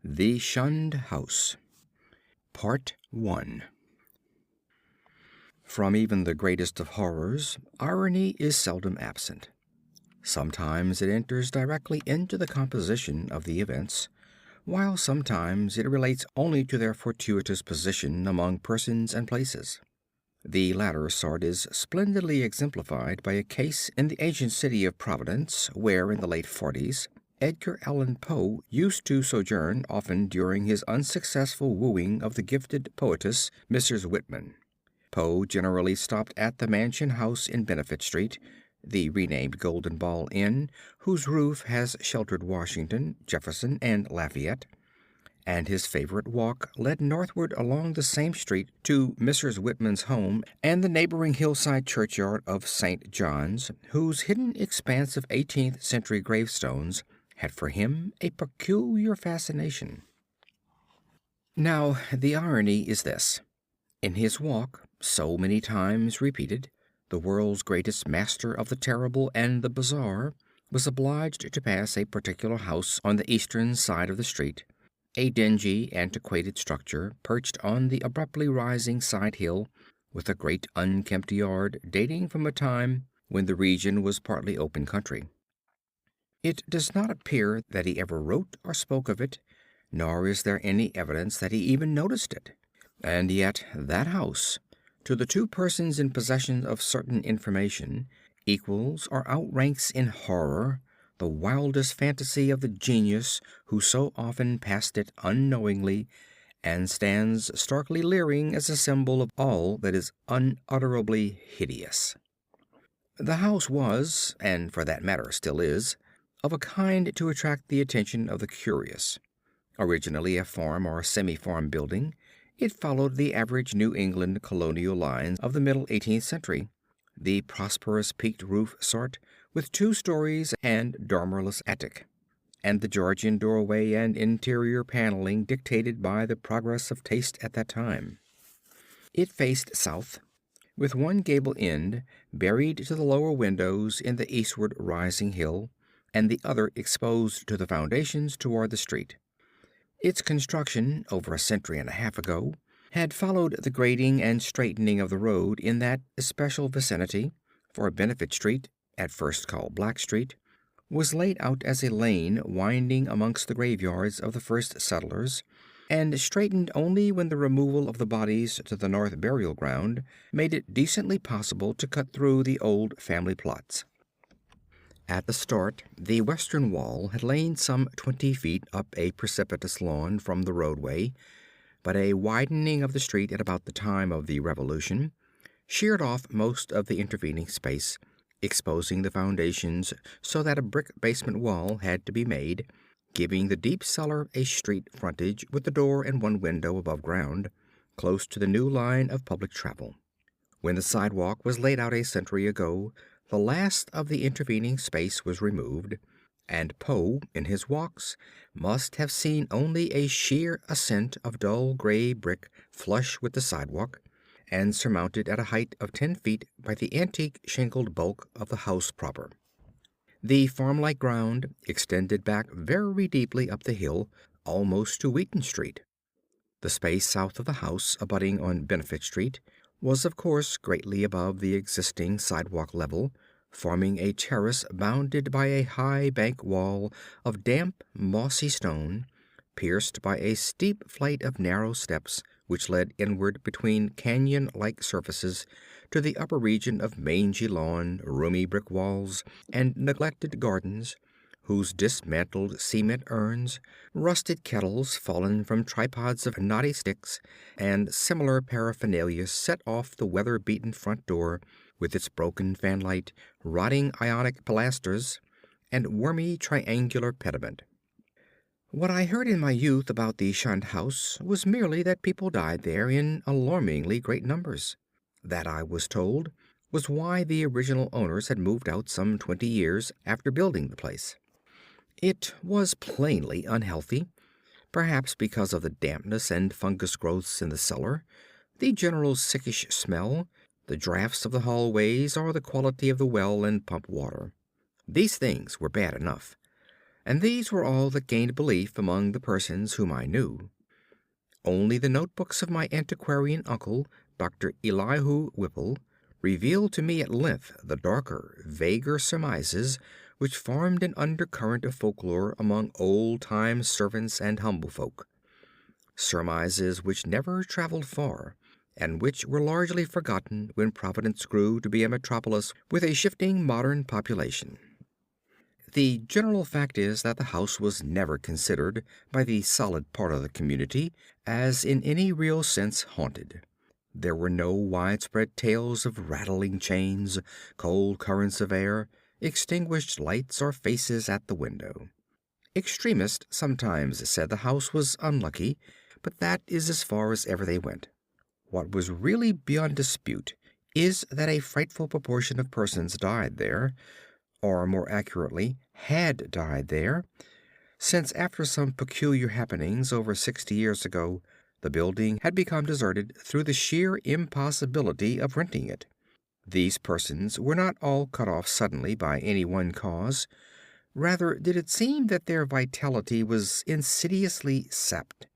The Shunned House. Part 1. From even the greatest of horrors, irony is seldom absent. Sometimes it enters directly into the composition of the events, while sometimes it relates only to their fortuitous position among persons and places. The latter sort is splendidly exemplified by a case in the ancient city of Providence, where in the late 40s Edgar Allan Poe used to sojourn often during his unsuccessful wooing of the gifted poetess Mrs. Whitman. Poe generally stopped at the Mansion House in Benefit Street, the renamed Golden Ball Inn, whose roof has sheltered Washington, Jefferson, and Lafayette, and his favorite walk led northward along the same street to Mrs. Whitman's home and the neighboring hillside churchyard of St. John's, whose hidden expanse of 18th century gravestones had for him a peculiar fascination. Now, the irony is this. In his walk, so many times repeated, the world's greatest master of the terrible and the bizarre was obliged to pass a particular house on the eastern side of the street, a dingy, antiquated structure perched on the abruptly rising side hill, with a great unkempt yard dating from a time when the region was partly open country. It does not appear that he ever wrote or spoke of it, nor is there any evidence that he even noticed it. And yet that house, to the two persons in possession of certain information, equals or outranks in horror the wildest fantasy of the genius who so often passed it unknowingly, and stands starkly leering as a symbol of all that is unutterably hideous. The house was, and for that matter still is, of a kind to attract the attention of the curious. Originally a farm or semi-farm building, it followed the average New England colonial lines of the middle 18th century, the prosperous peaked roof sort, with 2 stories and dormerless attic, and the Georgian doorway and interior paneling dictated by the progress of taste at that time. It faced south, with one gable end buried to the lower windows in the eastward rising hill, and the other exposed to the foundations toward the street. Its construction, over a century and a half ago, had followed the grading and straightening of the road in that especial vicinity, for Benefit Street, at first called Black Street, was laid out as a lane winding amongst the graveyards of the first settlers, and straightened only when the removal of the bodies to the north burial ground made it decently possible to cut through the old family plots. At the start, the western wall had lain some 20 feet up a precipitous lawn from the roadway, but a widening of the street at about the time of the Revolution sheared off most of the intervening space, exposing the foundations so that a brick basement wall had to be made, giving the deep cellar a street frontage with the door and one window above ground, close to the new line of public travel. When the sidewalk was laid out a century ago, the last of the intervening space was removed, and Poe, in his walks, must have seen only a sheer ascent of dull gray brick flush with the sidewalk, and surmounted at a height of 10 feet by the antique shingled bulk of the house proper. The farm-like ground extended back very deeply up the hill, almost to Wheaton Street. The space south of the house, abutting on Benefit Street, was of course greatly above the existing sidewalk level, forming a terrace bounded by a high bank wall of damp, mossy stone, pierced by a steep flight of narrow steps which led inward between canyon-like surfaces to the upper region of mangy lawn, roomy brick walls, and neglected gardens, whose dismantled cement urns, rusted kettles fallen from tripods of knotty sticks, and similar paraphernalia set off the weather-beaten front door with its broken fanlight, rotting ionic pilasters, and wormy triangular pediment. What I heard in my youth about the Shunned House was merely that people died there in alarmingly great numbers. That, I was told, was why the original owners had moved out some 20 years after building the place. It was plainly unhealthy, perhaps because of the dampness and fungus growths in the cellar, the general sickish smell, the drafts of the hallways, or the quality of the well and pump water. These things were bad enough, and these were all that gained belief among the persons whom I knew. Only the notebooks of my antiquarian uncle, Dr. Elihu Whipple, revealed to me at length the darker, vaguer surmises which formed an undercurrent of folklore among old-time servants and humble folk. Surmises which never traveled far, and which were largely forgotten when Providence grew to be a metropolis with a shifting modern population. The general fact is that the house was never considered by the solid part of the community as in any real sense haunted. There were no widespread tales of rattling chains, cold currents of air, extinguished lights, or faces at the window. Extremists sometimes said the house was unlucky, but that is as far as ever they went. What was really beyond dispute is that a frightful proportion of persons died there, or more accurately, had died there, since after some peculiar happenings over 60 years ago, the building had become deserted through the sheer impossibility of renting it. These persons were not all cut off suddenly by any one cause. Rather did it seem that their vitality was insidiously sapped,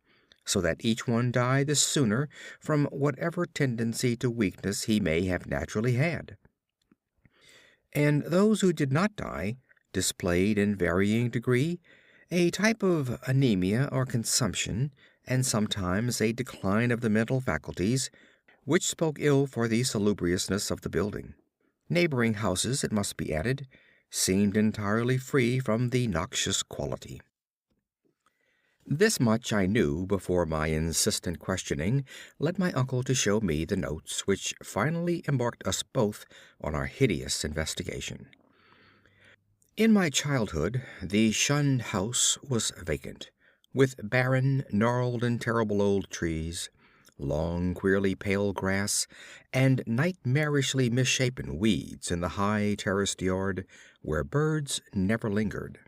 so that each one died the sooner from whatever tendency to weakness he may have naturally had. And those who did not die displayed in varying degree a type of anemia or consumption, and sometimes a decline of the mental faculties, which spoke ill for the salubriousness of the building. Neighboring houses, it must be added, seemed entirely free from the noxious quality. This much I knew before my insistent questioning led my uncle to show me the notes which finally embarked us both on our hideous investigation. In my childhood, the Shunned House was vacant, with barren, gnarled, and terrible old trees, long, queerly pale grass, and nightmarishly misshapen weeds in the high terraced yard where birds never lingered.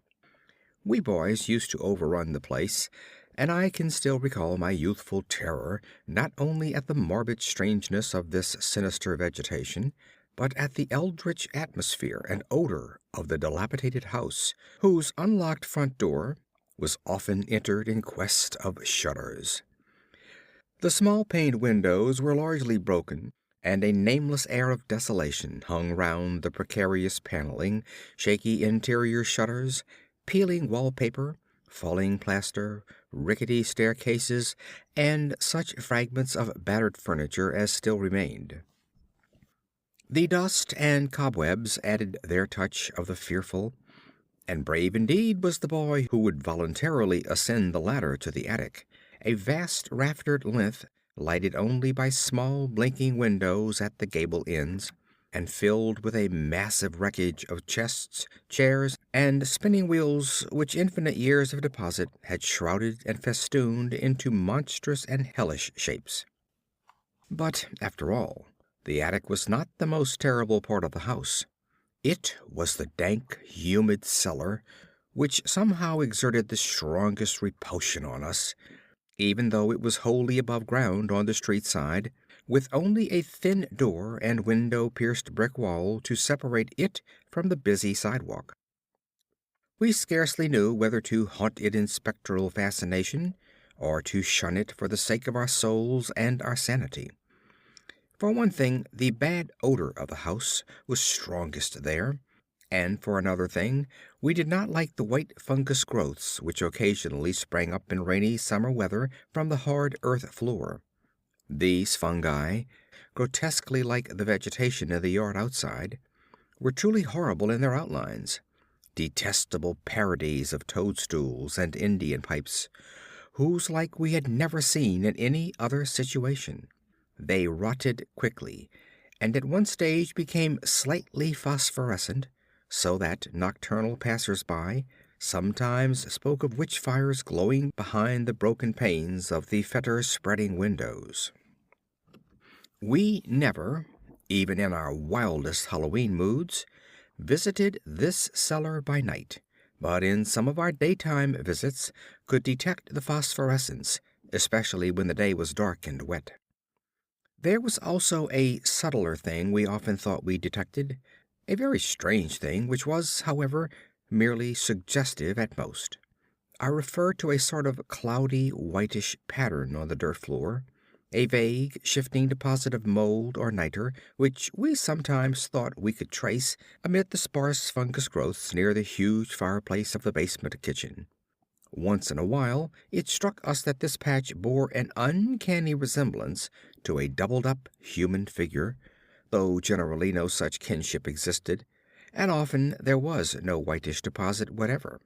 We boys used to overrun the place, and I can still recall my youthful terror not only at the morbid strangeness of this sinister vegetation, but at the eldritch atmosphere and odor of the dilapidated house, whose unlocked front door was often entered in quest of shudders. The small paned windows were largely broken, and a nameless air of desolation hung round the precarious paneling, shaky interior shutters, peeling wallpaper, falling plaster, rickety staircases, and such fragments of battered furniture as still remained. The dust and cobwebs added their touch of the fearful, and brave indeed was the boy who would voluntarily ascend the ladder to the attic, a vast raftered length lighted only by small blinking windows at the gable ends, and filled with a massive wreckage of chests, chairs, and spinning wheels which infinite years of deposit had shrouded and festooned into monstrous and hellish shapes. But, after all, the attic was not the most terrible part of the house. It was the dank, humid cellar, which somehow exerted the strongest repulsion on us, even though it was wholly above ground on the street side, with only a thin door and window-pierced brick wall to separate it from the busy sidewalk. We scarcely knew whether to haunt it in spectral fascination, or to shun it for the sake of our souls and our sanity. For one thing, the bad odor of the house was strongest there, and for another thing, we did not like the white fungus growths which occasionally sprang up in rainy summer weather from the hard earth floor. These fungi, grotesquely like the vegetation in the yard outside, were truly horrible in their outlines, detestable parodies of toadstools and Indian pipes, whose like we had never seen in any other situation. They rotted quickly, and at one stage became slightly phosphorescent, so that nocturnal passers-by sometimes spoke of witch fires glowing behind the broken panes of the fetor-spreading windows. We never, even in our wildest Halloween moods, visited this cellar by night, but in some of our daytime visits could detect the phosphorescence, especially when the day was dark and wet. There was also a subtler thing we often thought we detected, a very strange thing, which was, however, merely suggestive at most. I refer to a sort of cloudy, whitish pattern on the dirt floor, a vague, shifting deposit of mold or niter, which we sometimes thought we could trace amid the sparse fungus growths near the huge fireplace of the basement kitchen. Once in a while it struck us that this patch bore an uncanny resemblance to a doubled-up human figure, though generally no such kinship existed, and often there was no whitish deposit whatever.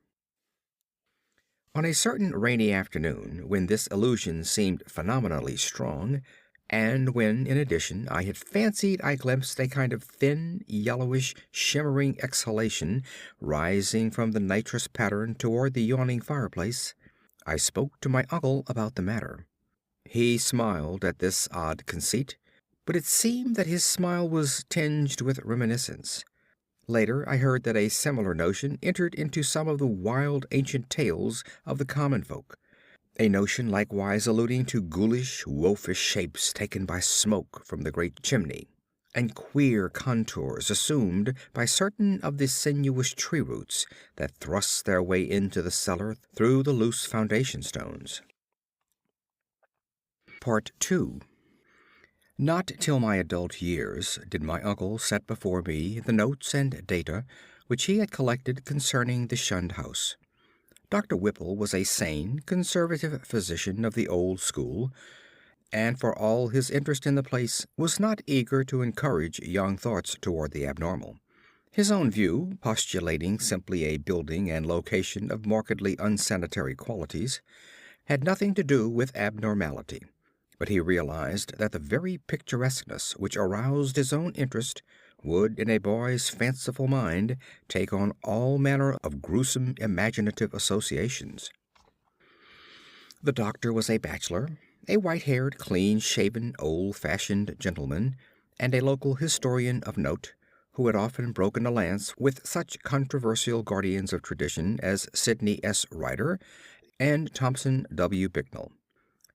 On a certain rainy afternoon, when this illusion seemed phenomenally strong, and when, in addition, I had fancied I glimpsed a kind of thin, yellowish, shimmering exhalation rising from the nitrous pattern toward the yawning fireplace, I spoke to my uncle about the matter. He smiled at this odd conceit, but it seemed that his smile was tinged with reminiscence. Later I heard that a similar notion entered into some of the wild ancient tales of the common folk, a notion likewise alluding to ghoulish, wolfish shapes taken by smoke from the great chimney, and queer contours assumed by certain of the sinuous tree roots that thrust their way into the cellar through the loose foundation stones. Part 2. Not till my adult years did my uncle set before me the notes and data which he had collected concerning the Shunned House. Dr. Whipple was a sane, conservative physician of the old school, and for all his interest in the place was not eager to encourage young thoughts toward the abnormal. His own view, postulating simply a building and location of markedly unsanitary qualities, had nothing to do with abnormality. But he realized that the very picturesqueness which aroused his own interest would in a boy's fanciful mind take on all manner of gruesome imaginative associations. The doctor was a bachelor, a white-haired, clean-shaven, old-fashioned gentleman, and a local historian of note, who had often broken a lance with such controversial guardians of tradition as Sidney S. Rider and Thompson W. Bicknell.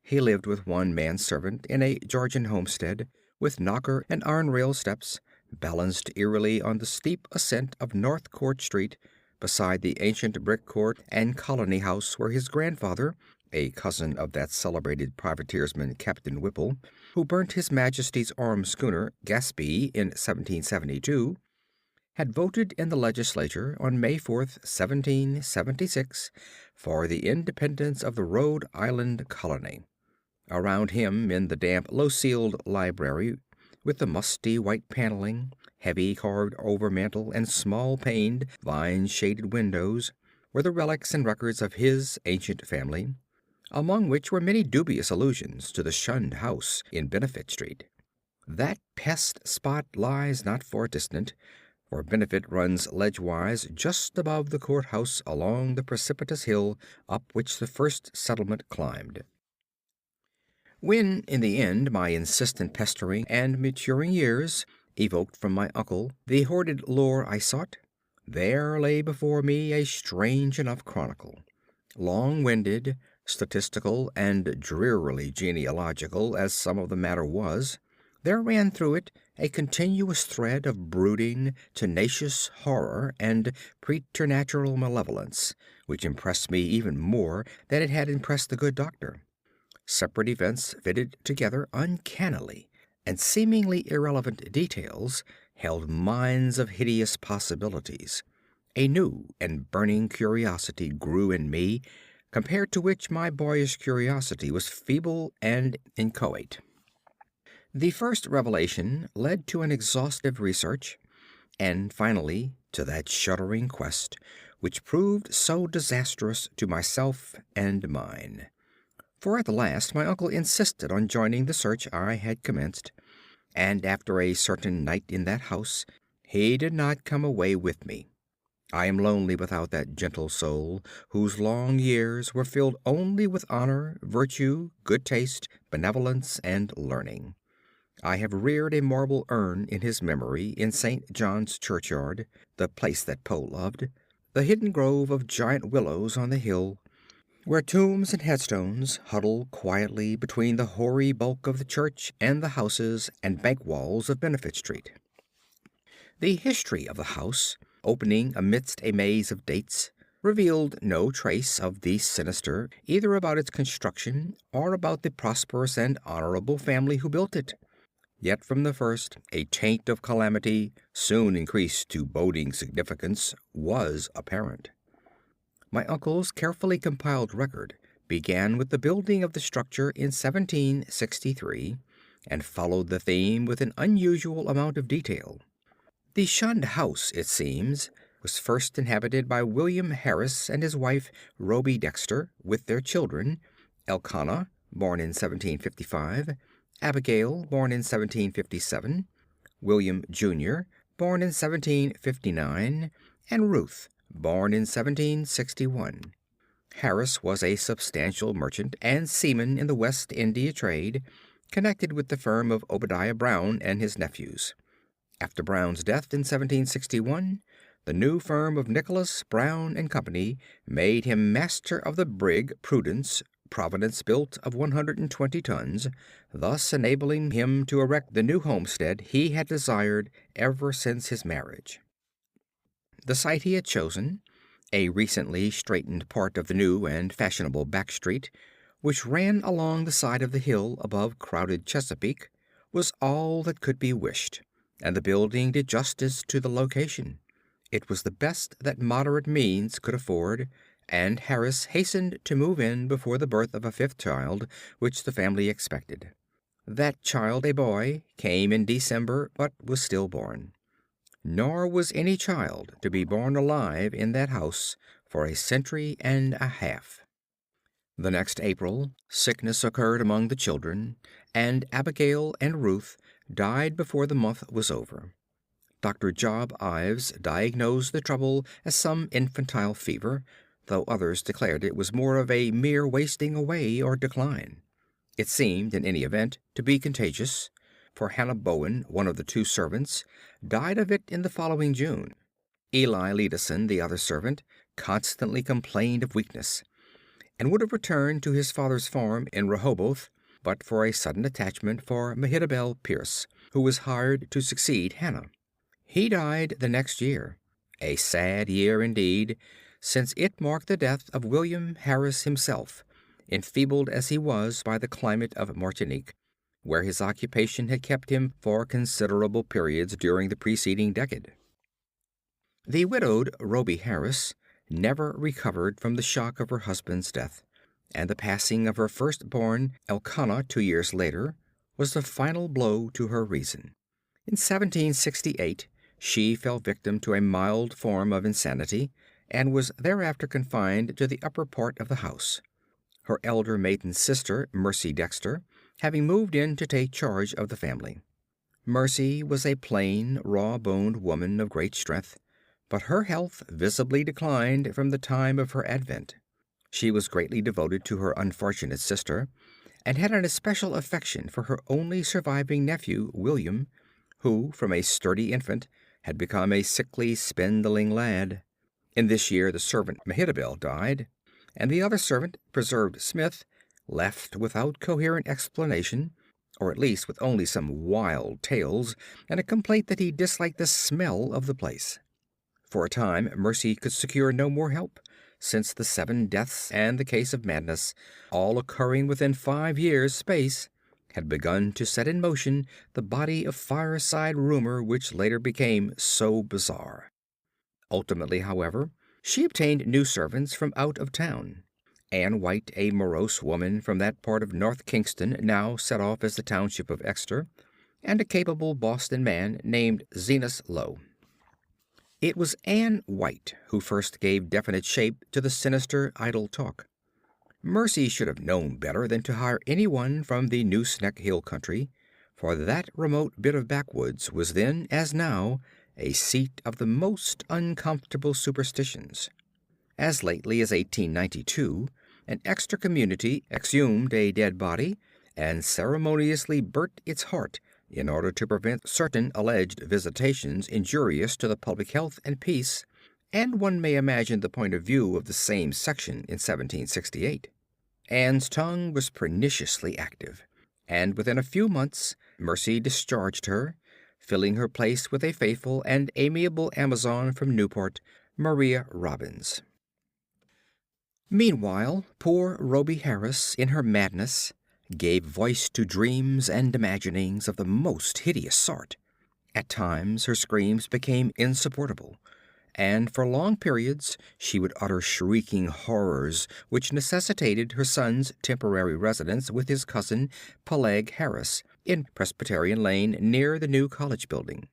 He lived with one man-servant in a Georgian homestead, with knocker and iron rail steps, balanced eerily on the steep ascent of North Court Street, beside the ancient brick court and colony house where his grandfather, a cousin of that celebrated privateersman Captain Whipple, who burnt His Majesty's armed schooner Gaspee in 1772, had voted in the legislature on May 4th, 1776, for the independence of the Rhode Island colony. Around him, in the damp, low-ceiled library, with the musty white paneling, heavy carved overmantel, and small-paned, vine-shaded windows, were the relics and records of his ancient family, among which were many dubious allusions to the Shunned House in Benefit Street. That pest spot lies not far distant, for Benefit runs ledgewise just above the courthouse along the precipitous hill up which the first settlement climbed. When, in the end, my insistent pestering and maturing years evoked from my uncle the hoarded lore I sought, there lay before me a strange enough chronicle. Long-winded, statistical, and drearily genealogical as some of the matter was, there ran through it a continuous thread of brooding, tenacious horror and preternatural malevolence, which impressed me even more than it had impressed the good doctor. Separate events fitted together uncannily, and seemingly irrelevant details held mines of hideous possibilities. A new and burning curiosity grew in me, compared to which my boyish curiosity was feeble and inchoate. The first revelation led to an exhaustive research, and finally to that shuddering quest which proved so disastrous to myself and mine. For at the last my uncle insisted on joining the search I had commenced, and after a certain night in that house he did not come away with me. I am lonely without that gentle soul whose long years were filled only with honor, virtue, good taste, benevolence, and learning. I have reared a marble urn in his memory in St. John's churchyard, the place that Poe loved, the hidden grove of giant willows on the hill, where tombs and headstones huddle quietly between the hoary bulk of the church and the houses and bank walls of Benefit Street. The history of the house, opening amidst a maze of dates, revealed no trace of the sinister either about its construction or about the prosperous and honorable family who built it. Yet from the first, a taint of calamity, soon increased to boding significance, was apparent. My uncle's carefully compiled record began with the building of the structure in 1763, and followed the theme with an unusual amount of detail. The Shunned House, it seems, was first inhabited by William Harris and his wife Rhoby Dexter, with their children, Elkanah, born in 1755, Abigail, born in 1757, William Jr., born in 1759, and Ruth, born in 1761. Harris was a substantial merchant and seaman in the West India trade, connected with the firm of Obadiah Brown and his nephews. After Brown's death in 1761, the new firm of Nicholas, Brown and Company made him master of the brig Prudence, Providence built of 120 tons, thus enabling him to erect the new homestead he had desired ever since his marriage. The site he had chosen, a recently straightened part of the new and fashionable back street, which ran along the side of the hill above crowded Chesapeake, was all that could be wished, and the building did justice to the location. It was the best that moderate means could afford, and Harris hastened to move in before the birth of a fifth child, which the family expected. That child, a boy, came in December, but was stillborn. Nor was any child to be born alive in that house for a century and a half. The next April, sickness occurred among the children, and Abigail and Ruth died before the month was over. Dr. Job Ives diagnosed the trouble as some infantile fever, though others declared it was more of a mere wasting away or decline. It seemed, in any event, to be contagious, for Hannah Bowen, one of the two servants, died of it in the following June. Eli Leadison, the other servant, constantly complained of weakness, and would have returned to his father's farm in Rehoboth, but for a sudden attachment for Mehitabel Pierce, who was hired to succeed Hannah. He died the next year, a sad year indeed, since it marked the death of William Harris himself, enfeebled as he was by the climate of Martinique, where his occupation had kept him for considerable periods during the preceding decade. The widowed Rhoby Harris never recovered from the shock of her husband's death, and the passing of her firstborn, Elkanah, 2 years later, was the final blow to her reason. In 1768, she fell victim to a mild form of insanity, and was thereafter confined to the upper part of the house. Her elder maiden sister, Mercy Dexter, having moved in to take charge of the family. Mercy was a plain, raw-boned woman of great strength, but her health visibly declined from the time of her advent. She was greatly devoted to her unfortunate sister, and had an especial affection for her only surviving nephew, William, who, from a sturdy infant, had become a sickly, spindling lad. In this year the servant Mehitabel died, and the other servant, Preserved Smith, left without coherent explanation, or at least with only some wild tales and a complaint that he disliked the smell of the place. For a time Mercy could secure no more help, since the 7 deaths and the case of madness, all occurring within 5 years' space, had begun to set in motion the body of fireside rumor which later became so bizarre. Ultimately, however, she obtained new servants from out of town. Ann White, a morose woman from that part of North Kingston now set off as the township of Exeter, and a capable Boston man named Zenas Lowe. It was Ann White who first gave definite shape to the sinister idle talk. Mercy should have known better than to hire anyone from the Nooseneck Hill country, for that remote bit of backwoods was then, as now, a seat of the most uncomfortable superstitions. As lately as 1892, an Exeter community exhumed a dead body and ceremoniously burnt its heart in order to prevent certain alleged visitations injurious to the public health and peace, and one may imagine the point of view of the same section in 1768. Anne's tongue was perniciously active, and within a few months Mercy discharged her, filling her place with a faithful and amiable Amazon from Newport, Maria Robbins. Meanwhile, poor Rhoby Harris, in her madness, gave voice to dreams and imaginings of the most hideous sort. At times her screams became insupportable, and for long periods she would utter shrieking horrors which necessitated her son's temporary residence with his cousin Peleg Harris in Presbyterian Lane near the new college building.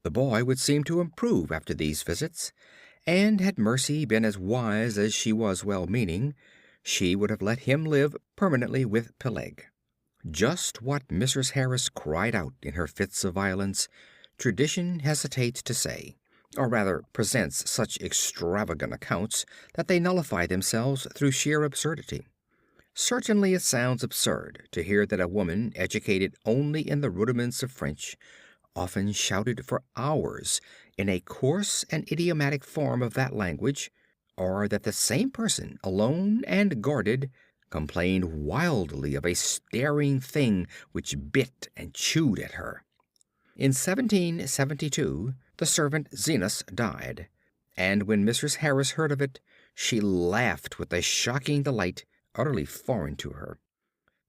The boy would seem to improve after these visits, and had Mercy been as wise as she was well-meaning, she would have let him live permanently with Peleg. Just what Mrs. Harris cried out in her fits of violence, tradition hesitates to say, or rather presents such extravagant accounts that they nullify themselves through sheer absurdity. Certainly it sounds absurd to hear that a woman educated only in the rudiments of French often shouted for hours in a coarse and idiomatic form of that language, or that the same person, alone and guarded, complained wildly of a staring thing which bit and chewed at her. In 1772 the servant Zenas died, and when Mrs. Harris heard of it, she laughed with a shocking delight utterly foreign to her.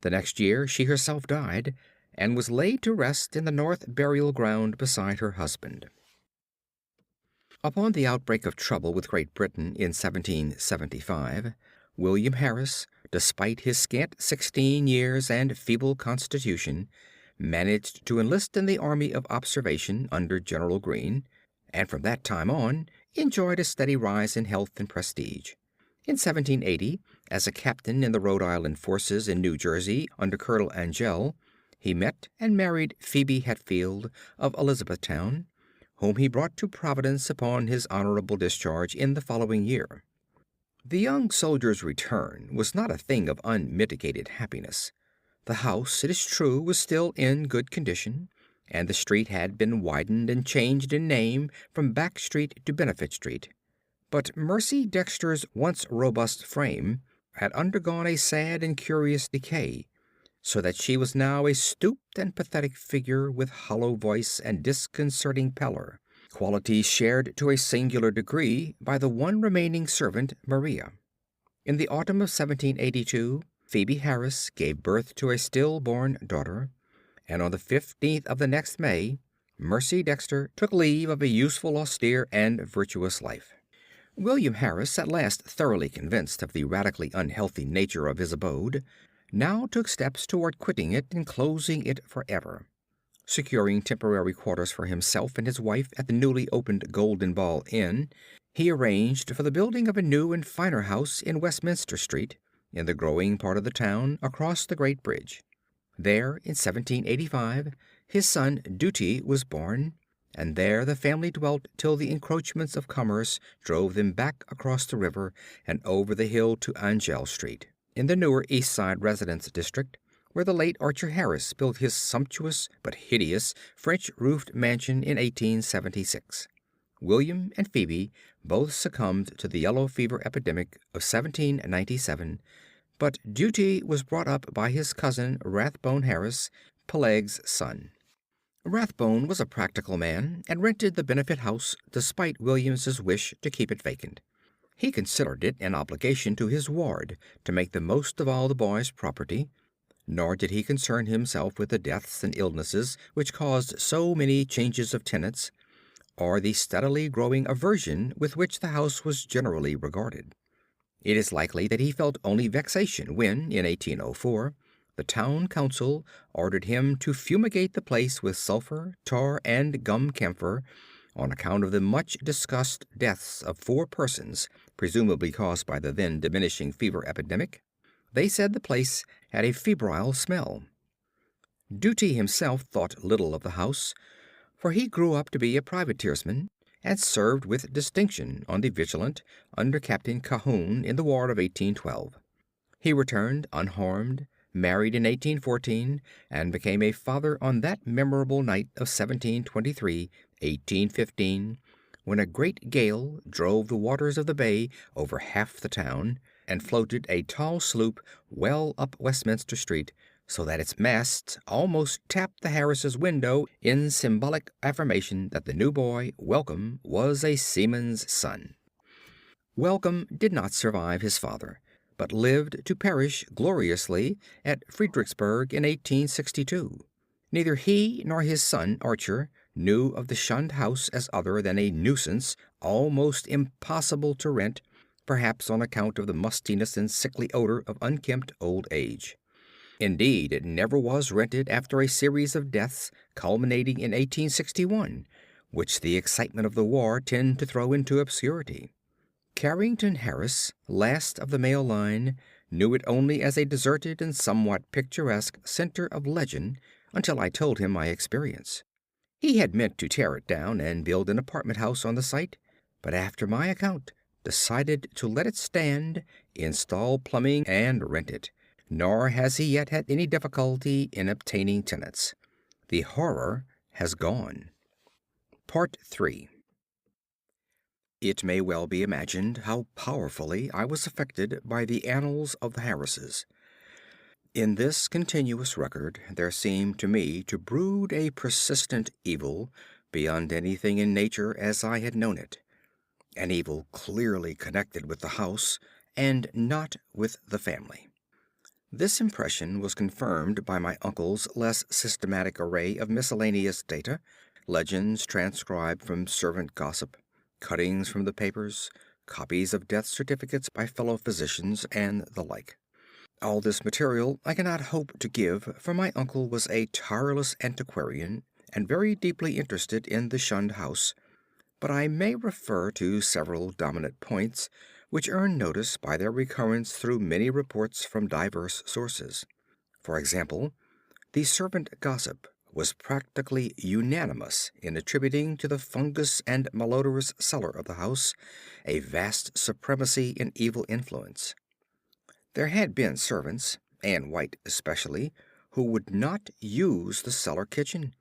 The next year she herself died, and was laid to rest in the North Burial Ground beside her husband. Upon the outbreak of trouble with Great Britain in 1775, William Harris, despite his scant 16 years and feeble constitution, managed to enlist in the Army of Observation under General Greene, and from that time on enjoyed a steady rise in health and prestige. In 1780, as a captain in the Rhode Island forces in New Jersey under Colonel Angell, he met and married Phoebe Hetfield of Elizabethtown, whom he brought to Providence upon his honorable discharge in the following year. The young soldier's return was not a thing of unmitigated happiness. The house, it is true, was still in good condition, and the street had been widened and changed in name from Back Street to Benefit Street. But Mercy Dexter's once robust frame had undergone a sad and curious decay, so that she was now a stooped and pathetic figure with hollow voice and disconcerting pallor, qualities shared to a singular degree by the one remaining servant, Maria. In the autumn of 1782, Phoebe Harris gave birth to a stillborn daughter, and on the 15th of the next May, Mercy Dexter took leave of a useful, austere, and virtuous life. William Harris, at last thoroughly convinced of the radically unhealthy nature of his abode, now took steps toward quitting it and closing it forever. Securing temporary quarters for himself and his wife at the newly opened Golden Ball Inn, he arranged for the building of a new and finer house in Westminster Street, in the growing part of the town across the Great Bridge. There, in 1785, his son Doughty was born, and there the family dwelt till the encroachments of commerce drove them back across the river and over the hill to Angell Street, in the newer East Side residence district, where the late Archer Harris built his sumptuous but hideous French-roofed mansion in 1876. William and Phoebe both succumbed to the yellow fever epidemic of 1797, but Doughty was brought up by his cousin Rathbone Harris, Peleg's son. Rathbone was a practical man, and rented the Benefit House despite William's wish to keep it vacant. He considered it an obligation to his ward to make the most of all the boy's property, nor did he concern himself with the deaths and illnesses which caused so many changes of tenants, or the steadily growing aversion with which the house was generally regarded. It is likely that he felt only vexation when, in 1804, the town council ordered him to fumigate the place with sulphur, tar, and gum camphor, on account of the much discussed deaths of 4 persons, presumably caused by the then diminishing fever epidemic. They said the place had a febrile smell. Doughty himself thought little of the house, for he grew up to be a privateersman, and served with distinction on the Vigilant under Captain Cahoon in the War of 1812. He returned unharmed, married in 1814, and became a father on that memorable night of 1723, 1815, when a great gale drove the waters of the bay over half the town, and floated a tall sloop well up Westminster Street, so that its masts almost tapped the Harrises' window in symbolic affirmation that the new boy, Welcome, was a seaman's son. Welcome did not survive his father, but lived to perish gloriously at Fredericksburg in 1862. Neither he nor his son Archer knew of the Shunned House as other than a nuisance almost impossible to rent, perhaps on account of the mustiness and sickly odor of unkempt old age. Indeed, it never was rented after a series of deaths culminating in 1861, which the excitement of the war tended to throw into obscurity. Carrington Harris, last of the male line, knew it only as a deserted and somewhat picturesque center of legend until I told him my experience. He had meant to tear it down and build an apartment house on the site, but after my account decided to let it stand, install plumbing, and rent it. Nor has he yet had any difficulty in obtaining tenants. The horror has gone. Part 3. It may well be imagined how powerfully I was affected by the annals of the Harrises. In this continuous record there seemed to me to brood a persistent evil beyond anything in nature as I had known it. An evil clearly connected with the house and not with the family. This impression was confirmed by my uncle's less systematic array of miscellaneous data, legends transcribed from servant gossip, cuttings from the papers, copies of death certificates by fellow physicians, and the like. All this material I cannot hope to give, for my uncle was a tireless antiquarian and very deeply interested in the Shunned House, but I may refer to several dominant points which earn notice by their recurrence through many reports from diverse sources. For example, the servant gossip was practically unanimous in attributing to the fungus and malodorous cellar of the house a vast supremacy in evil influence. There had been servants, Anne White especially, who would not use the cellar kitchen,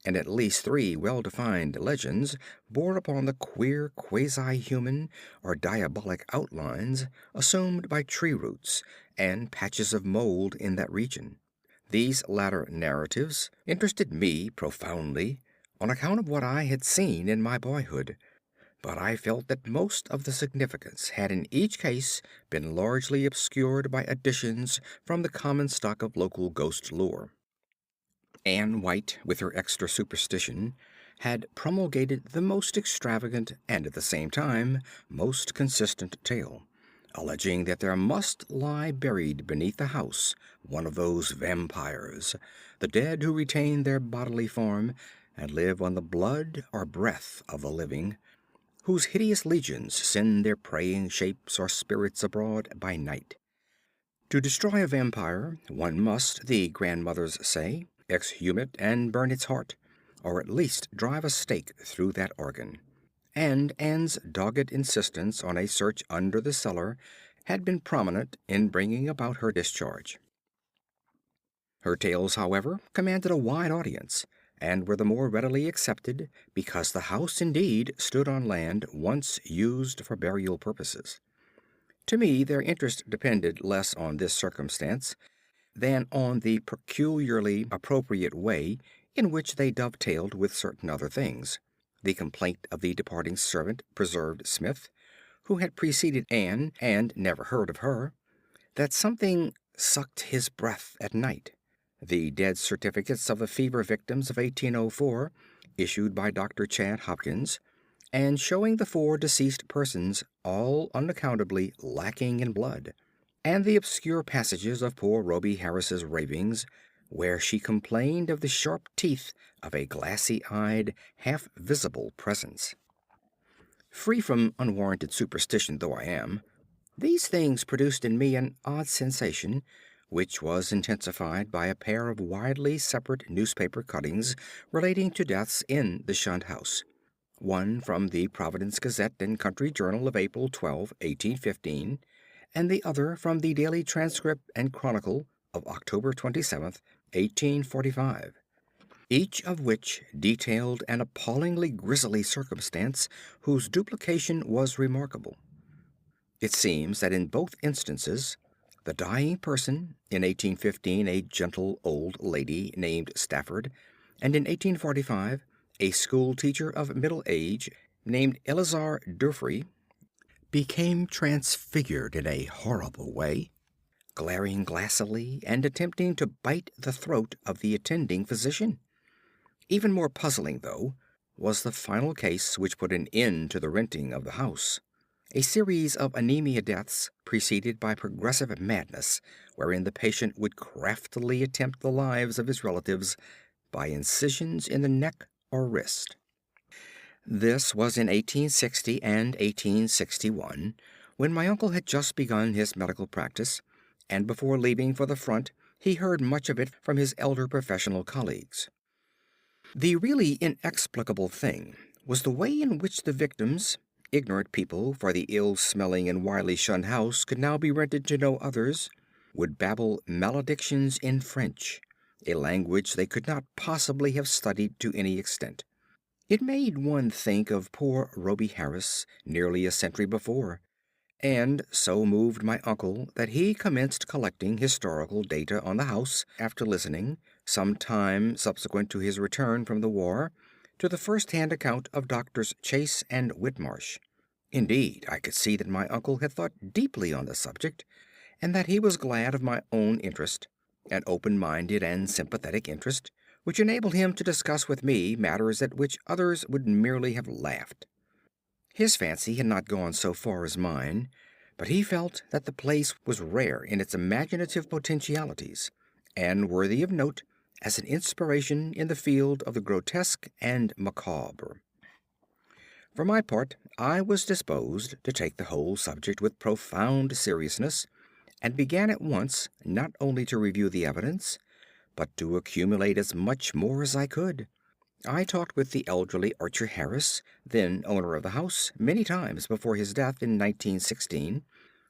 and at least 3 well-defined legends bore upon the queer quasi-human or diabolic outlines assumed by tree roots and patches of mold in that region. These latter narratives interested me profoundly on account of what I had seen in my boyhood, but I felt that most of the significance had in each case been largely obscured by additions from the common stock of local ghost lore. Anne White, with her extra superstition, had promulgated the most extravagant and at the same time most consistent tale, alleging that there must lie buried beneath the house one of those vampires, the dead who retain their bodily form and live on the blood or breath of the living, whose hideous legions send their preying shapes or spirits abroad by night. To destroy a vampire, one must, the grandmothers say, exhume it and burn its heart, or at least drive a stake through that organ. And Anne's dogged insistence on a search under the cellar had been prominent in bringing about her discharge. Her tales, however, commanded a wide audience, and were the more readily accepted because the house indeed stood on land once used for burial purposes. To me, their interest depended less on this circumstance than on the peculiarly appropriate way in which they dovetailed with certain other things. The complaint of the departing servant, Preserved Smith, who had preceded Anne and never heard of her, that something sucked his breath at night. The death certificates of the fever victims of 1804, issued by Dr. Chad Hopkins, and showing the 4 deceased persons all unaccountably lacking in blood, and the obscure passages of poor Rhoby Harris's ravings, where she complained of the sharp teeth of a glassy-eyed, half-visible presence. Free from unwarranted superstition though I am, these things produced in me an odd sensation, which was intensified by a pair of widely separate newspaper cuttings relating to deaths in the Shunned House. One from the Providence Gazette and Country Journal of April 12, 1815, and the other from the Daily Transcript and Chronicle of October 27, 1845, each of which detailed an appallingly grisly circumstance whose duplication was remarkable. It seems that in both instances The dying person, in 1815 a gentle old lady named Stafford, and in 1845 a school teacher of middle age named Eleazar Durfee, became transfigured in a horrible way, glaring glassily and attempting to bite the throat of the attending physician. Even more puzzling, though, was the final case which put an end to the renting of the house. A series of anemia deaths preceded by progressive madness, wherein the patient would craftily attempt the lives of his relatives by incisions in the neck or wrist. This was in 1860 and 1861, when my uncle had just begun his medical practice, and before leaving for the front he heard much of it from his elder professional colleagues. The really inexplicable thing was the way in which the victims, ignorant people, for the ill-smelling and wily Shunned House could now be rented to no others, would babble maledictions in French, a language they could not possibly have studied to any extent. It made one think of poor Roby Harris nearly a century before, and so moved my uncle that he commenced collecting historical data on the house after listening, some time subsequent to his return from the war, to the first-hand account of Doctors Chase and Whitmarsh. Indeed, I could see that my uncle had thought deeply on the subject, and that he was glad of my own interest, an open-minded and sympathetic interest, which enabled him to discuss with me matters at which others would merely have laughed. His fancy had not gone so far as mine, but he felt that the place was rare in its imaginative potentialities, and worthy of note as an inspiration in the field of the grotesque and macabre. For my part, I was disposed to take the whole subject with profound seriousness, and began at once not only to review the evidence, but to accumulate as much more as I could. I talked with the elderly Archer Harris, then owner of the house, many times before his death in 1916,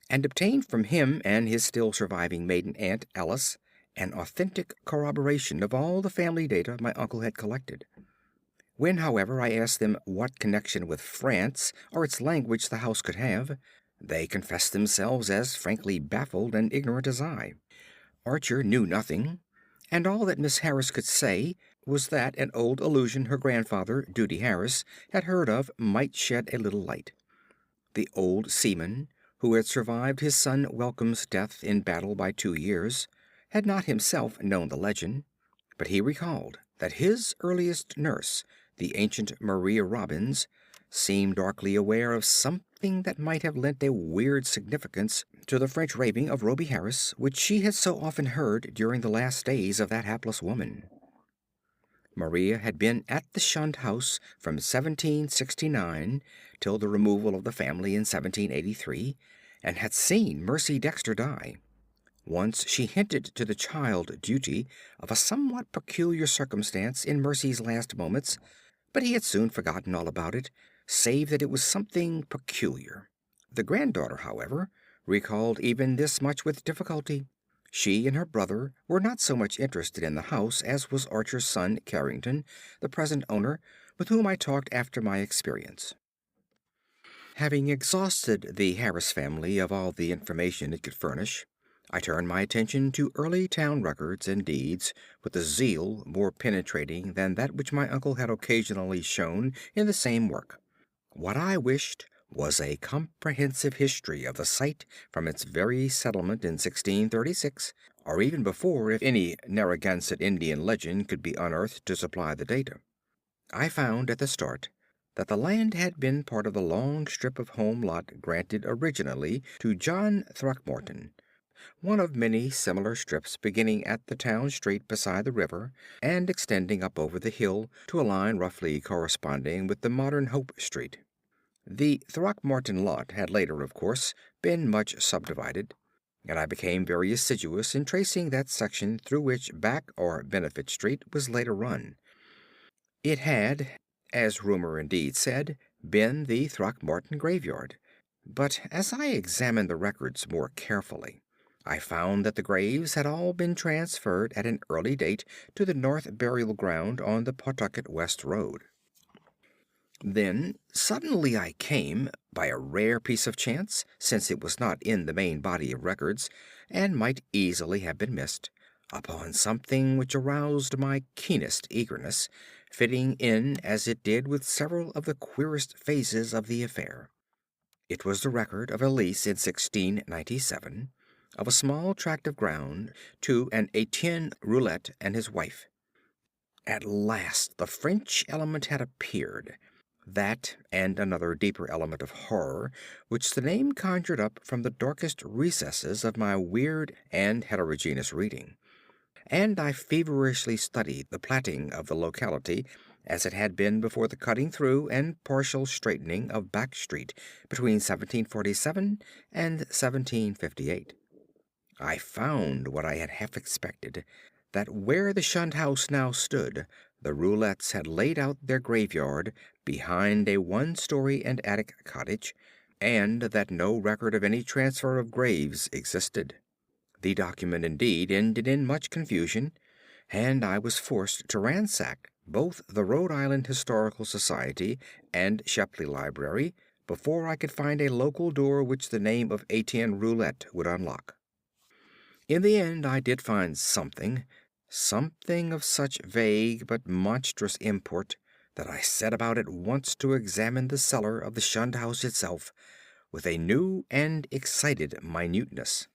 and obtained from him and his still surviving maiden aunt, Alice, an authentic corroboration of all the family data my uncle had collected. When, however, I asked them what connection with France or its language the house could have, they confessed themselves as frankly baffled and ignorant as I. Archer knew nothing, and all that Miss Harris could say was that an old allusion her grandfather, Duty Harris, had heard of might shed a little light. The old seaman, who had survived his son Welcome's death in battle by 2 years, had not himself known the legend, but he recalled that his earliest nurse, the ancient Maria Robbins, seemed darkly aware of something that might have lent a weird significance to the French raving of Roby Harris, which she had so often heard during the last days of that hapless woman. Maria had been at the Shunned House from 1769 till the removal of the family in 1783, and had seen Mercy Dexter die. Once she hinted to the child Duty of a somewhat peculiar circumstance in Mercy's last moments, but he had soon forgotten all about it, save that it was something peculiar. The granddaughter, however, recalled even this much with difficulty. She and her brother were not so much interested in the house as was Archer's son Carrington, the present owner, with whom I talked after my experience. Having exhausted the Harris family of all the information it could furnish, I turned my attention to early town records and deeds with a zeal more penetrating than that which my uncle had occasionally shown in the same work. What I wished was a comprehensive history of the site from its very settlement in 1636, or even before, if any Narragansett Indian legend could be unearthed to supply the data. I found at the start that the land had been part of the long strip of home lot granted originally to John Throckmorton, one of many similar strips beginning at the town street beside the river and extending up over the hill to a line roughly corresponding with the modern Hope Street. The Throckmorton lot had later, of course, been much subdivided, and I became very assiduous in tracing that section through which Back or Benefit Street was later run. It had, as rumor indeed said, been the Throckmorton graveyard, but as I examined the records more carefully, I found that the graves had all been transferred at an early date to the North Burial Ground on the Pawtucket West Road. Then suddenly I came, by a rare piece of chance, since it was not in the main body of records, and might easily have been missed, upon something which aroused my keenest eagerness, fitting in as it did with several of the queerest phases of the affair. It was the record of a lease in 1697 of a small tract of ground to an Etienne Roulet and his wife. At last the French element had appeared, that and another deeper element of horror which the name conjured up from the darkest recesses of my weird and heterogeneous reading, and I feverishly studied the platting of the locality as it had been before the cutting through and partial straightening of Back Street between 1747 and 1758. I found what I had half expected, that where the Shunned House now stood, the Roulets had laid out their graveyard behind a one-story and attic cottage, and that no record of any transfer of graves existed. The document indeed ended in much confusion, and I was forced to ransack both the Rhode Island Historical Society and Shepley Library before I could find a local door which the name of Etienne Roulet would unlock. In the end I did find something of such vague but monstrous import that I set about at once to examine the cellar of the Shunned House itself with a new and excited minuteness.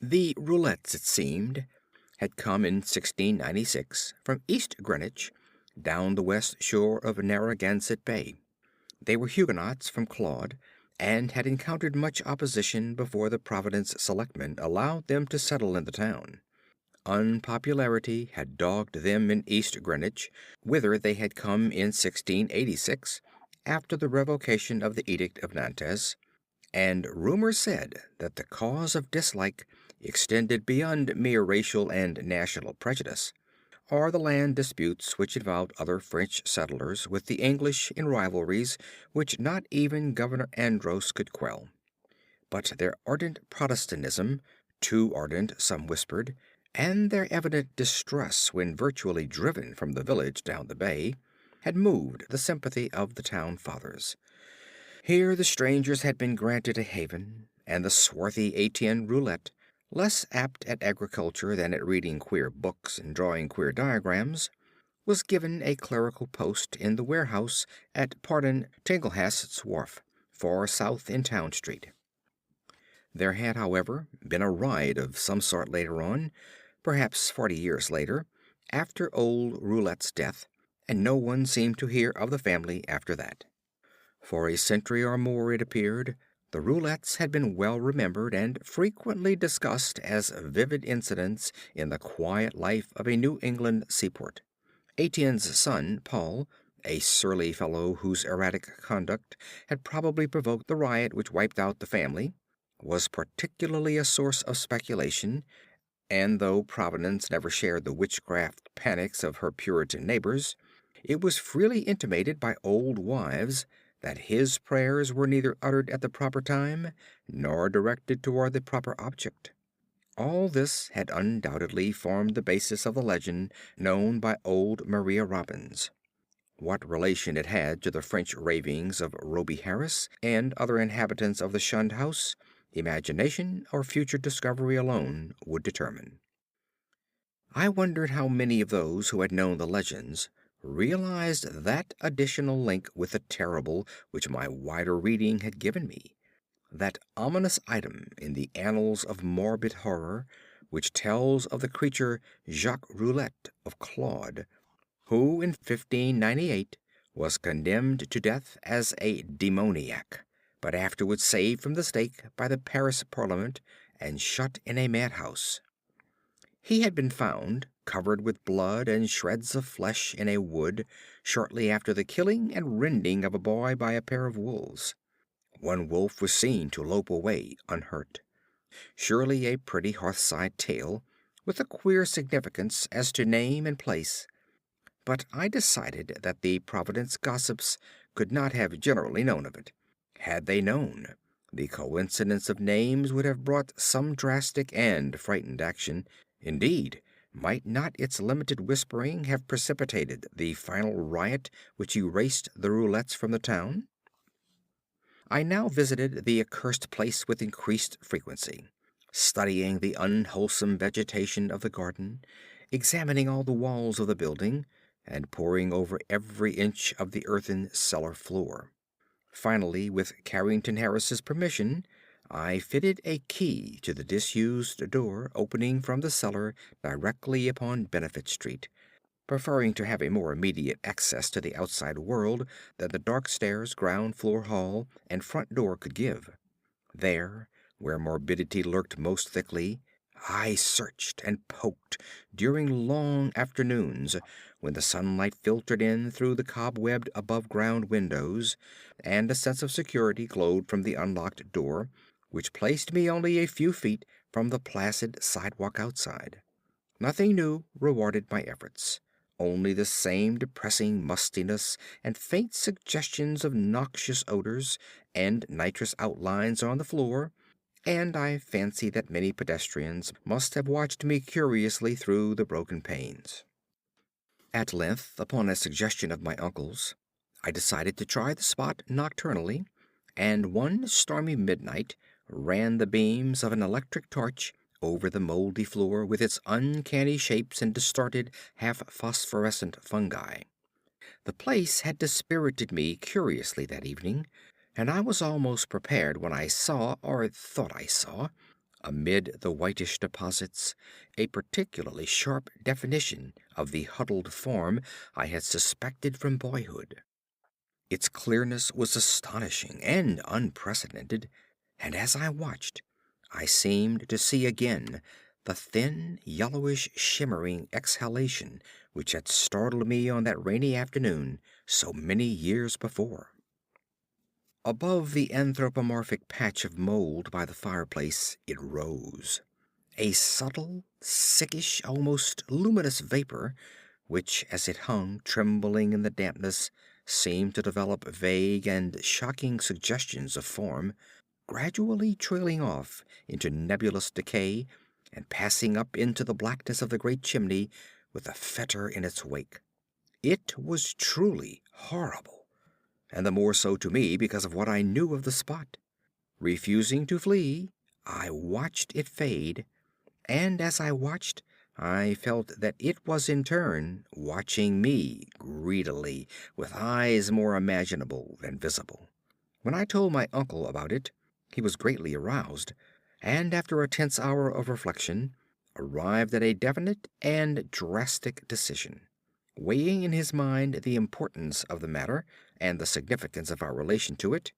The Roulets, it seemed, had come in 1696 from East Greenwich, down the west shore of Narragansett Bay. They were Huguenots from Claude, and had encountered much opposition before the Providence selectmen allowed them to settle in the town. Unpopularity had dogged them in East Greenwich, whither they had come in 1686, after the revocation of the Edict of Nantes, and rumor said that the cause of dislike extended beyond mere racial and national prejudice, or the land disputes which involved other French settlers with the English in rivalries which not even Governor Andros could quell. But their ardent Protestantism, too ardent, some whispered, and their evident distress when virtually driven from the village down the bay, had moved the sympathy of the town fathers. Here the strangers had been granted a haven, and the swarthy Etienne Roulet, less apt at agriculture than at reading queer books and drawing queer diagrams, was given a clerical post in the warehouse at Pardon Tinglehast's wharf, far south in Town Street. There had, however, been a riot of some sort later on, perhaps 40 years later, after old Roulet's death, and no one seemed to hear of the family after that. For a century or more, it appeared, the Roulets had been well remembered and frequently discussed as vivid incidents in the quiet life of a New England seaport. Etienne's son, Paul, a surly fellow whose erratic conduct had probably provoked the riot which wiped out the family, was particularly a source of speculation, and though Providence never shared the witchcraft panics of her Puritan neighbors, it was freely intimated by old wives that his prayers were neither uttered at the proper time nor directed toward the proper object. All this had undoubtedly formed the basis of the legend known by old Maria Robbins. What relation it had to the French ravings of Roby Harris and other inhabitants of the Shunned House, imagination or future discovery alone would determine. I wondered how many of those who had known the legends realized that additional link with the terrible which my wider reading had given me, that ominous item in the annals of morbid horror which tells of the creature Jacques Roulet of Claude, who in 1598 was condemned to death as a demoniac, but afterwards saved from the stake by the Paris Parliament and shut in a madhouse. He had been found covered with blood and shreds of flesh in a wood shortly after the killing and rending of a boy by a pair of wolves. One wolf was seen to lope away unhurt. Surely a pretty hearthside tale, with a queer significance as to name and place. But I decided that the Providence gossips could not have generally known of it. Had they known, the coincidence of names would have brought some drastic and frightened action. Indeed, might not its limited whispering have precipitated the final riot which erased the Roulets from the town? I now visited the accursed place with increased frequency, studying the unwholesome vegetation of the garden, examining all the walls of the building, and poring over every inch of the earthen cellar floor. Finally, with Carrington Harris's permission, I fitted a key to the disused door opening from the cellar directly upon Benefit Street, preferring to have a more immediate access to the outside world than the dark stairs, ground floor hall, and front door could give. There, where morbidity lurked most thickly, I searched and poked during long afternoons when the sunlight filtered in through the cobwebbed above-ground windows, and a sense of security glowed from the unlocked door, which placed me only a few feet from the placid sidewalk outside. Nothing new rewarded my efforts. Only the same depressing mustiness and faint suggestions of noxious odors and nitrous outlines on the floor, and I fancy that many pedestrians must have watched me curiously through the broken panes. At length, upon a suggestion of my uncle's, I decided to try the spot nocturnally, and one stormy midnight ran the beams of an electric torch over the moldy floor with its uncanny shapes and distorted, half-phosphorescent fungi. The place had dispirited me curiously that evening, and I was almost prepared when I saw, or thought I saw, amid the whitish deposits, a particularly sharp definition of the huddled form I had suspected from boyhood. Its clearness was astonishing and unprecedented, and as I watched, I seemed to see again the thin, yellowish, shimmering exhalation which had startled me on that rainy afternoon so many years before. Above the anthropomorphic patch of mold by the fireplace it rose, a subtle, sickish, almost luminous vapor, which, as it hung trembling in the dampness, seemed to develop vague and shocking suggestions of form, gradually trailing off into nebulous decay and passing up into the blackness of the great chimney with a fetor in its wake. It was truly horrible, and the more so to me because of what I knew of the spot. Refusing to flee, I watched it fade, and as I watched, I felt that it was in turn watching me greedily, with eyes more imaginable than visible. When I told my uncle about it, he was greatly aroused, and after a tense hour of reflection, arrived at a definite and drastic decision. Weighing in his mind the importance of the matter and the significance of our relation to it,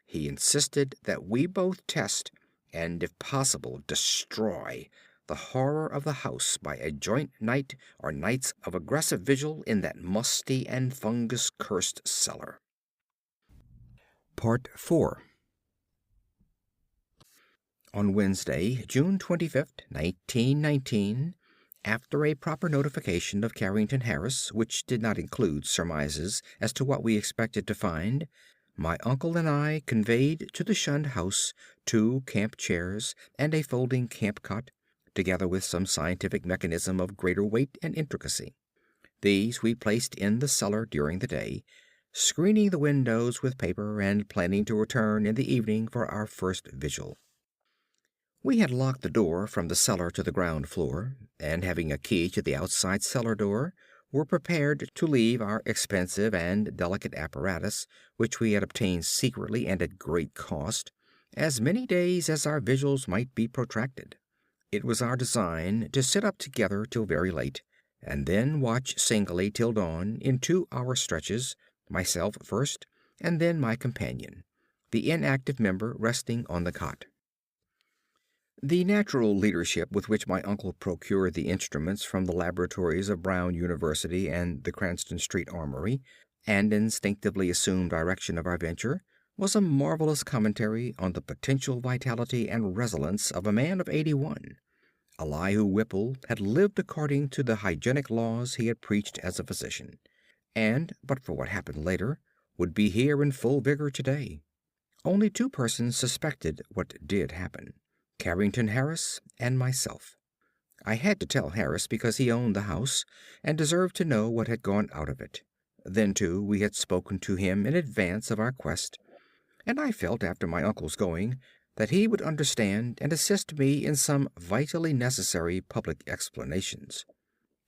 he insisted that we both test, and if possible destroy, the horror of the house by a joint night or nights of aggressive vigil in that musty and fungus-cursed cellar. Part 4. On Wednesday, June 25th, 1919, after a proper notification of Carrington Harris, which did not include surmises as to what we expected to find, my uncle and I conveyed to the Shunned House 2 camp chairs and a folding camp cot, together with some scientific mechanism of greater weight and intricacy. These we placed in the cellar during the day, screening the windows with paper and planning to return in the evening for our first vigil. We had locked the door from the cellar to the ground floor, and having a key to the outside cellar door, were prepared to leave our expensive and delicate apparatus, which we had obtained secretly and at great cost, as many days as our vigils might be protracted. It was our design to sit up together till very late, and then watch singly till dawn in 2-hour stretches, myself first, and then my companion, the inactive member resting on the cot. The natural leadership with which my uncle procured the instruments from the laboratories of Brown University and the Cranston Street Armory, and instinctively assumed direction of our venture, was a marvelous commentary on the potential vitality and resilience of a man of 81. Elihu Whipple had lived according to the hygienic laws he had preached as a physician, and, but for what happened later, would be here in full vigor today. Only 2 persons suspected what did happen: Carrington Harris and myself. I had to tell Harris because he owned the house and deserved to know what had gone out of it. Then, too, we had spoken to him in advance of our quest, and I felt, after my uncle's going, that he would understand and assist me in some vitally necessary public explanations.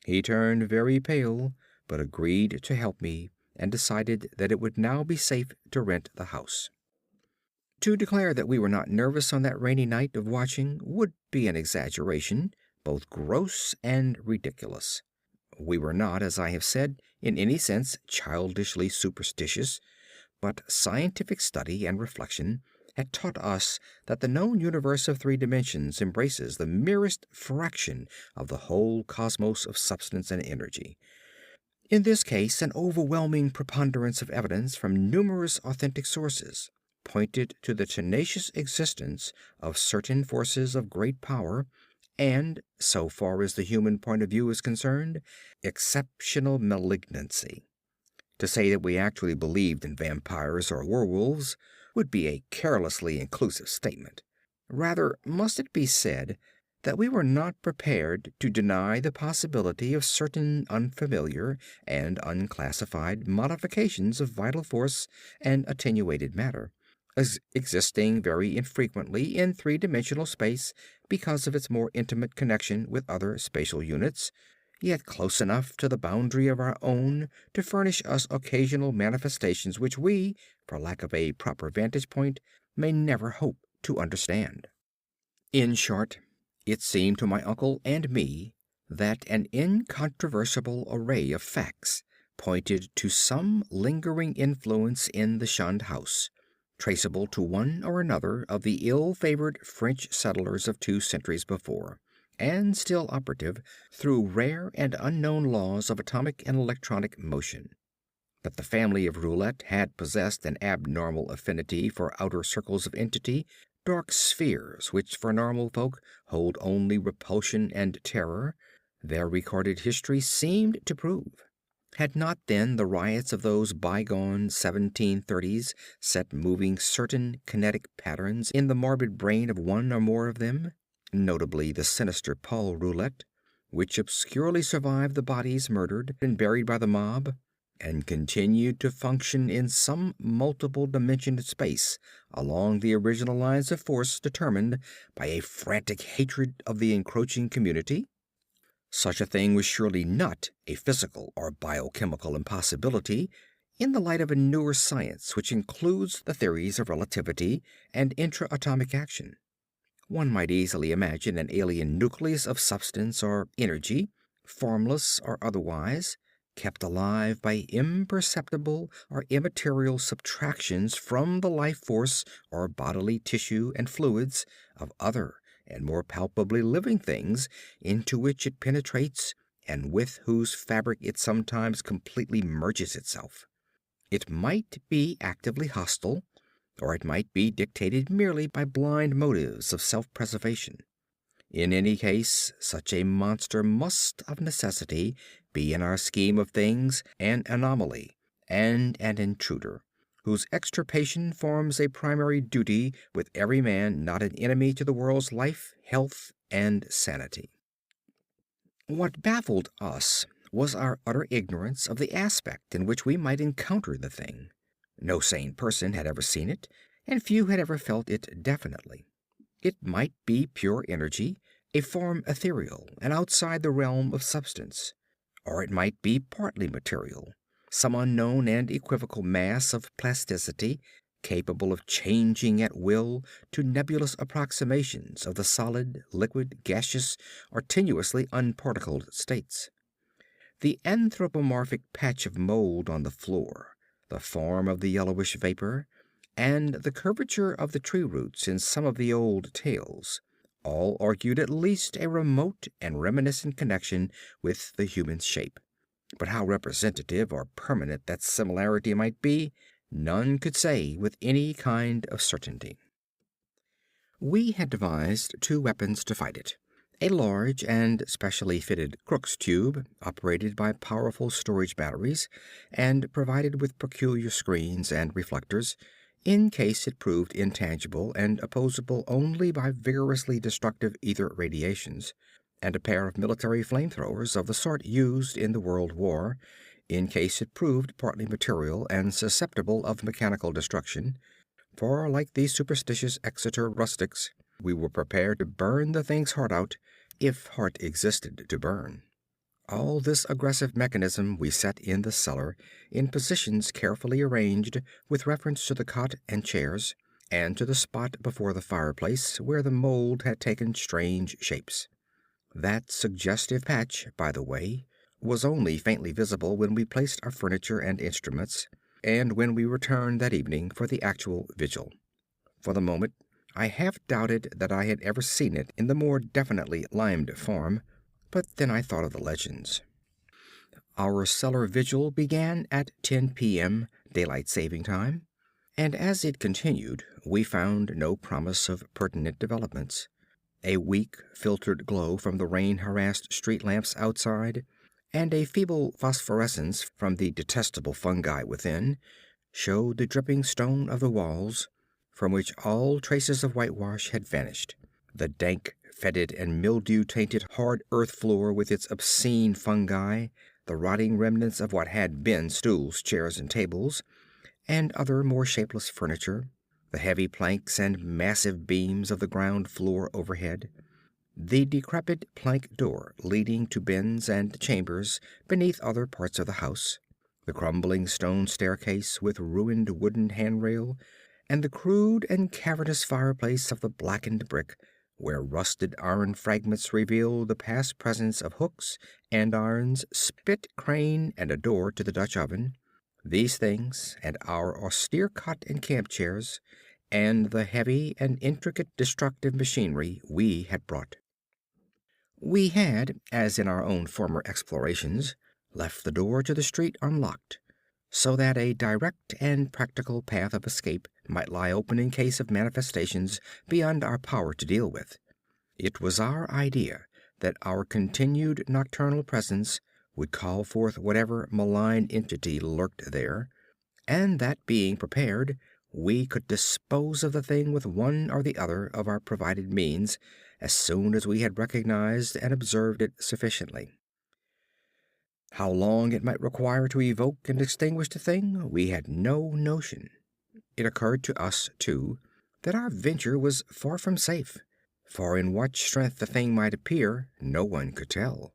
He turned very pale, but agreed to help me, and decided that it would now be safe to rent the house. To declare that we were not nervous on that rainy night of watching would be an exaggeration, both gross and ridiculous. We were not, as I have said, in any sense childishly superstitious, but scientific study and reflection had taught us that the known universe of three dimensions embraces the merest fraction of the whole cosmos of substance and energy. In this case, an overwhelming preponderance of evidence from numerous authentic sources pointed to the tenacious existence of certain forces of great power and, so far as the human point of view is concerned, exceptional malignancy. To say that we actually believed in vampires or werewolves would be a carelessly inclusive statement. Rather, must it be said that we were not prepared to deny the possibility of certain unfamiliar and unclassified modifications of vital force and attenuated matter, as existing very infrequently in three-dimensional space because of its more intimate connection with other spatial units, yet close enough to the boundary of our own to furnish us occasional manifestations which we, for lack of a proper vantage point, may never hope to understand. In short, it seemed to my uncle and me that an incontrovertible array of facts pointed to some lingering influence in the Shunned House, traceable to one or another of the ill-favored French settlers of 2 centuries before, and still operative through rare and unknown laws of atomic and electronic motion. That the family of Roulette had possessed an abnormal affinity for outer circles of entity, dark spheres which for normal folk hold only repulsion and terror, their recorded history seemed to prove. Had not then the riots of those bygone 1730s set moving certain kinetic patterns in the morbid brain of one or more of them, notably the sinister Paul Roulette, which obscurely survived the bodies murdered and buried by the mob, and continued to function in some multiple dimensioned space along the original lines of force determined by a frantic hatred of the encroaching community? Such a thing was surely not a physical or biochemical impossibility in the light of a newer science which includes the theories of relativity and intra-atomic action. One might easily imagine an alien nucleus of substance or energy, formless or otherwise, kept alive by imperceptible or immaterial subtractions from the life force or bodily tissue and fluids of other and more palpably living things into which it penetrates and with whose fabric it sometimes completely merges itself. It might be actively hostile, or it might be dictated merely by blind motives of self-preservation. In any case, such a monster must of necessity be in our scheme of things an anomaly and an intruder, whose extirpation forms a primary duty with every man not an enemy to the world's life, health, and sanity. What baffled us was our utter ignorance of the aspect in which we might encounter the thing. No sane person had ever seen it, and few had ever felt it definitely. It might be pure energy, a form ethereal and outside the realm of substance, or it might be partly material, some unknown and equivocal mass of plasticity, capable of changing at will to nebulous approximations of the solid, liquid, gaseous, or tenuously unparticled states. The anthropomorphic patch of mold on the floor, the form of the yellowish vapor, and the curvature of the tree roots in some of the old tales, all argued at least a remote and reminiscent connection with the human shape. But how representative or permanent that similarity might be, none could say with any kind of certainty. We had devised 2 weapons to fight it. A large and specially fitted Crookes tube, operated by powerful storage batteries, and provided with peculiar screens and reflectors, in case it proved intangible and opposable only by vigorously destructive ether radiations, and a pair of military flamethrowers of the sort used in the World War, in case it proved partly material and susceptible of mechanical destruction, for like the superstitious Exeter rustics, we were prepared to burn the thing's heart out, if heart existed to burn. All this aggressive mechanism we set in the cellar, in positions carefully arranged with reference to the cot and chairs, and to the spot before the fireplace where the mold had taken strange shapes. That suggestive patch, by the way, was only faintly visible when we placed our furniture and instruments, and when we returned that evening for the actual vigil. For the moment, I half doubted that I had ever seen it in the more definitely limed form, but then I thought of the legends. Our cellar vigil began at 10 p.m. daylight saving time, and as it continued, we found no promise of pertinent developments. A weak, filtered glow from the rain-harassed street lamps outside, and a feeble phosphorescence from the detestable fungi within, showed the dripping stone of the walls, from which all traces of whitewash had vanished. The dank, fetid, and mildew-tainted hard earth floor with its obscene fungi, the rotting remnants of what had been stools, chairs, and tables, and other more shapeless furniture, the heavy planks and massive beams of the ground floor overhead, the decrepit plank door leading to bins and chambers beneath other parts of the house, the crumbling stone staircase with ruined wooden handrail, and the crude and cavernous fireplace of the blackened brick, where rusted iron fragments revealed the past presence of hooks, andirons, spit crane, and a door to the Dutch oven. These things, and our austere cot and camp chairs, and the heavy and intricate destructive machinery we had brought. We had, as in our own former explorations, left the door to the street unlocked, so that a direct and practical path of escape might lie open in case of manifestations beyond our power to deal with. It was our idea that our continued nocturnal presence would call forth whatever malign entity lurked there, and that being prepared, we could dispose of the thing with one or the other of our provided means as soon as we had recognized and observed it sufficiently. How long it might require to evoke and extinguish the thing, we had no notion. It occurred to us, too, that our venture was far from safe, for in what strength the thing might appear no one could tell.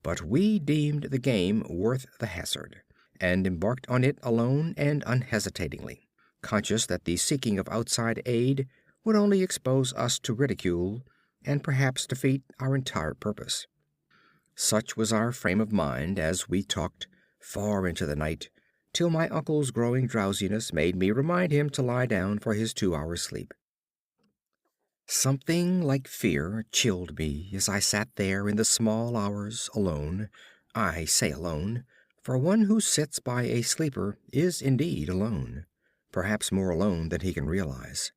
But we deemed the game worth the hazard, and embarked on it alone and unhesitatingly, conscious that the seeking of outside aid would only expose us to ridicule, and perhaps defeat our entire purpose. Such was our frame of mind as we talked far into the night, till my uncle's growing drowsiness made me remind him to lie down for his 2 hours' sleep. Something like fear chilled me as I sat there in the small hours alone. I say alone, for one who sits by a sleeper is indeed alone, perhaps more alone than he can realize.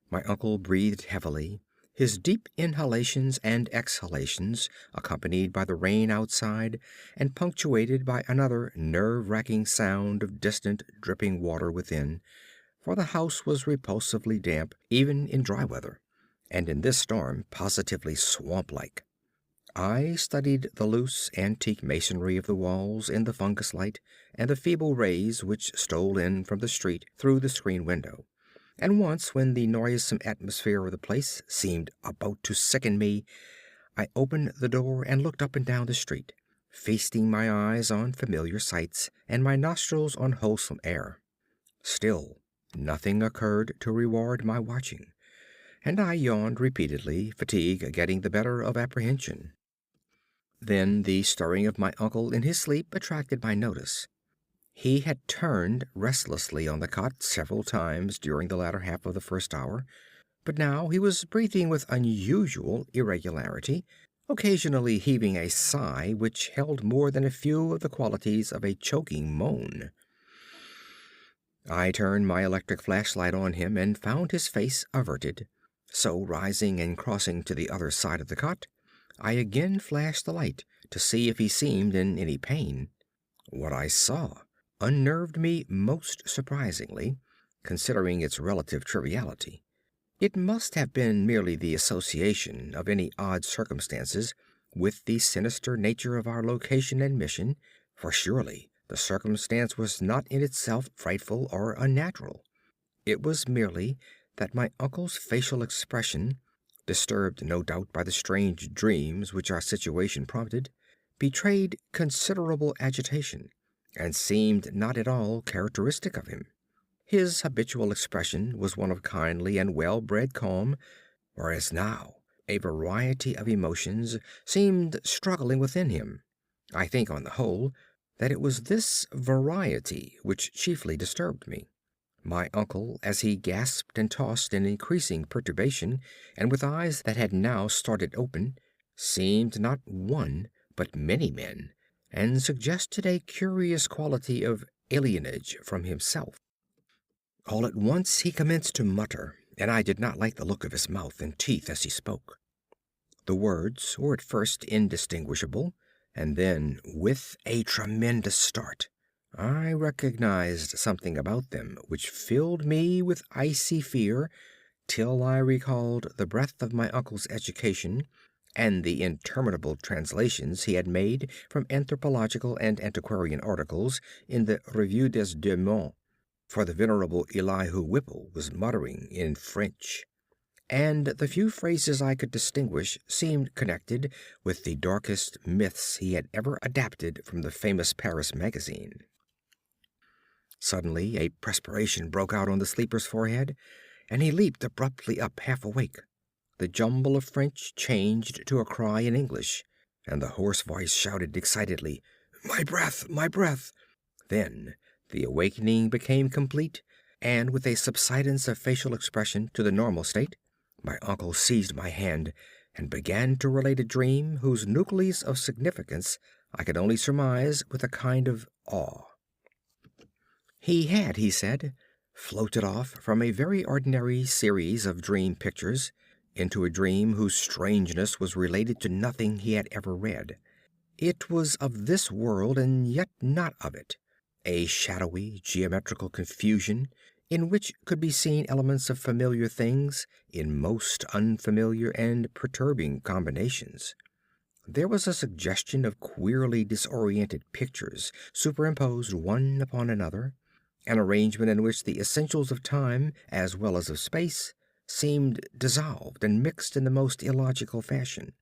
My uncle breathed heavily, his deep inhalations and exhalations accompanied by the rain outside and punctuated by another nerve-wracking sound of distant dripping water within, for the house was repulsively damp even in dry weather, and in this storm positively swamp-like. I studied the loose antique masonry of the walls in the fungus light and the feeble rays which stole in from the street through the screen window. And once, when the noisome atmosphere of the place seemed about to sicken me, I opened the door and looked up and down the street, feasting my eyes on familiar sights and my nostrils on wholesome air. Still, nothing occurred to reward my watching, and I yawned repeatedly, fatigue getting the better of apprehension. Then the stirring of my uncle in his sleep attracted my notice. He had turned restlessly on the cot several times during the latter half of the first hour, but now he was breathing with unusual irregularity, occasionally heaving a sigh which held more than a few of the qualities of a choking moan. I turned my electric flashlight on him and found his face averted, so rising and crossing to the other side of the cot, I again flashed the light to see if he seemed in any pain. What I saw unnerved me most surprisingly, considering its relative triviality. It must have been merely the association of any odd circumstances with the sinister nature of our location and mission, for surely the circumstance was not in itself frightful or unnatural. It was merely that my uncle's facial expression, disturbed no doubt by the strange dreams which our situation prompted, betrayed considerable agitation, and seemed not at all characteristic of him. His habitual expression was one of kindly and well-bred calm, whereas now a variety of emotions seemed struggling within him. I think, on the whole, that it was this variety which chiefly disturbed me. My uncle, as he gasped and tossed in increasing perturbation, and with eyes that had now started open, seemed not one, but many men, and suggested a curious quality of alienage from himself. All at once he commenced to mutter, and I did not like the look of his mouth and teeth as he spoke. The words were at first indistinguishable, and then, with a tremendous start, I recognized something about them which filled me with icy fear, till I recalled the breadth of my uncle's education and the interminable translations he had made from anthropological and antiquarian articles in the Revue des Deux Mondes, for the venerable Elihu Whipple was muttering in French, and the few phrases I could distinguish seemed connected with the darkest myths he had ever adapted from the famous Paris magazine. Suddenly a perspiration broke out on the sleeper's forehead, and he leaped abruptly up half awake. The jumble of French changed to a cry in English, and the hoarse voice shouted excitedly, "My breath! My breath!" Then the awakening became complete, and with a subsidence of facial expression to the normal state, my uncle seized my hand and began to relate a dream whose nucleus of significance I could only surmise with a kind of awe. He had, he said, floated off from a very ordinary series of dream pictures into a dream whose strangeness was related to nothing he had ever read. It was of this world and yet not of it, a shadowy geometrical confusion in which could be seen elements of familiar things in most unfamiliar and perturbing combinations. There was a suggestion of queerly disoriented pictures superimposed one upon another, an arrangement in which the essentials of time as well as of space seemed dissolved and mixed in the most illogical fashion.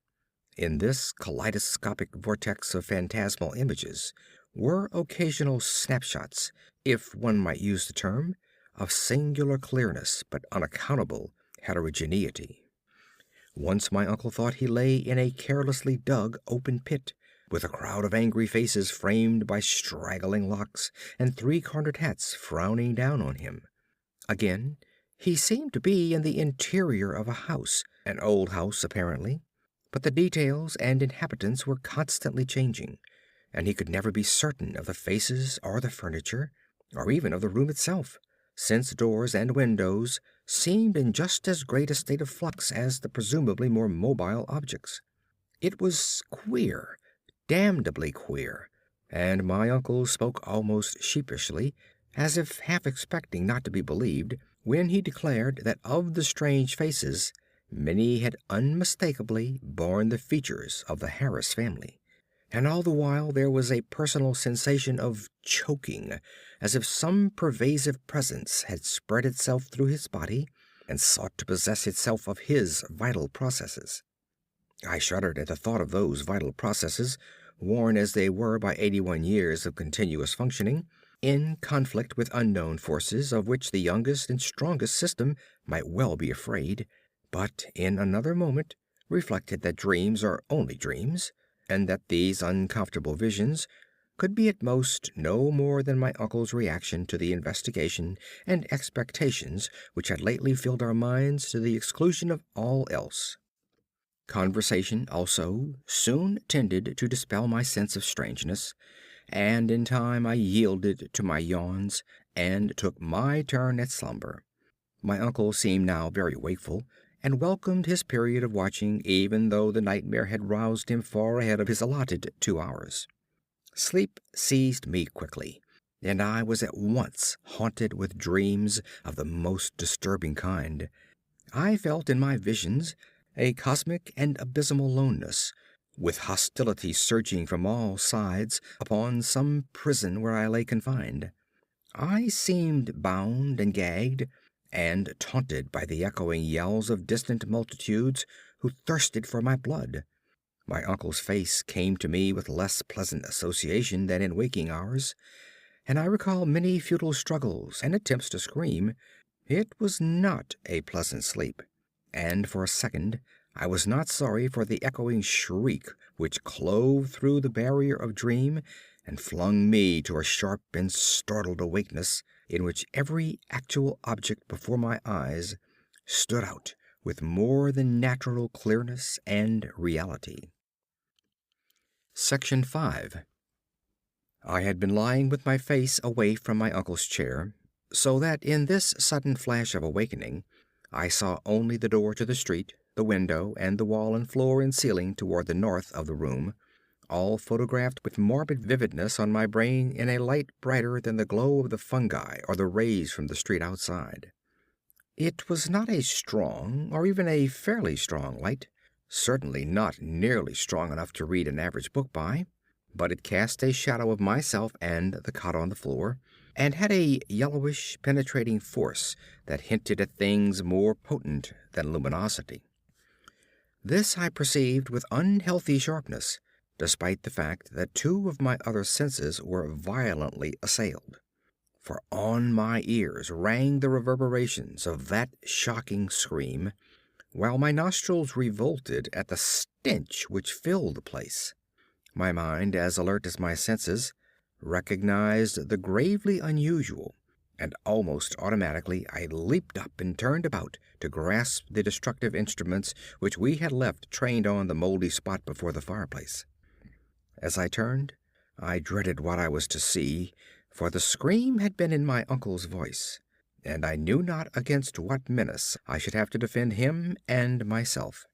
In this kaleidoscopic vortex of phantasmal images were occasional snapshots, if one might use the term, of singular clearness but unaccountable heterogeneity. Once my uncle thought he lay in a carelessly dug open pit, with a crowd of angry faces framed by straggling locks and three-cornered hats frowning down on him. Again, he seemed to be in the interior of a house, an old house apparently, but the details and inhabitants were constantly changing, and he could never be certain of the faces or the furniture, or even of the room itself, since doors and windows seemed in just as great a state of flux as the presumably more mobile objects. It was queer, damnably queer, and my uncle spoke almost sheepishly, as if half expecting not to be believed, when he declared that of the strange faces many had unmistakably borne the features of the Harris family. And all the while there was a personal sensation of choking, as if some pervasive presence had spread itself through his body and sought to possess itself of his vital processes. I shuddered at the thought of those vital processes, worn as they were by 81 years of continuous functioning, in conflict with unknown forces of which the youngest and strongest system might well be afraid, but in another moment reflected that dreams are only dreams, and that these uncomfortable visions could be at most no more than my uncle's reaction to the investigation and expectations which had lately filled our minds to the exclusion of all else. Conversation also soon tended to dispel my sense of strangeness, and in time I yielded to my yawns and took my turn at slumber. My uncle seemed now very wakeful, and welcomed his period of watching, even though the nightmare had roused him far ahead of his allotted 2 hours. Sleep seized me quickly, and I was at once haunted with dreams of the most disturbing kind. I felt in my visions a cosmic and abysmal loneness, with hostility surging from all sides upon some prison where I lay confined. I seemed bound and gagged, and taunted by the echoing yells of distant multitudes who thirsted for my blood. My uncle's face came to me with less pleasant association than in waking hours, and I recall many futile struggles and attempts to scream. It was not a pleasant sleep, and for a second I was not sorry for the echoing shriek which clove through the barrier of dream and flung me to a sharp and startled awakeness in which every actual object before my eyes stood out with more than natural clearness and reality. Section 5. I had been lying with my face away from my uncle's chair, so that in this sudden flash of awakening I saw only the door to the street, the window, and the wall and floor and ceiling toward the north of the room, all photographed with morbid vividness on my brain in a light brighter than the glow of the fungi or the rays from the street outside. It was not a strong, or even a fairly strong light, certainly not nearly strong enough to read an average book by, but it cast a shadow of myself and the cot on the floor, and had a yellowish, penetrating force that hinted at things more potent than luminosity. This I perceived with unhealthy sharpness, despite the fact that two of my other senses were violently assailed. For on my ears rang the reverberations of that shocking scream, while my nostrils revolted at the stench which filled the place. My mind, as alert as my senses, recognized the gravely unusual, and almost automatically I leaped up and turned about to grasp the destructive instruments which we had left trained on the moldy spot before the fireplace. As I turned, I dreaded what I was to see, for the scream had been in my uncle's voice, and I knew not against what menace I should have to defend him and myself.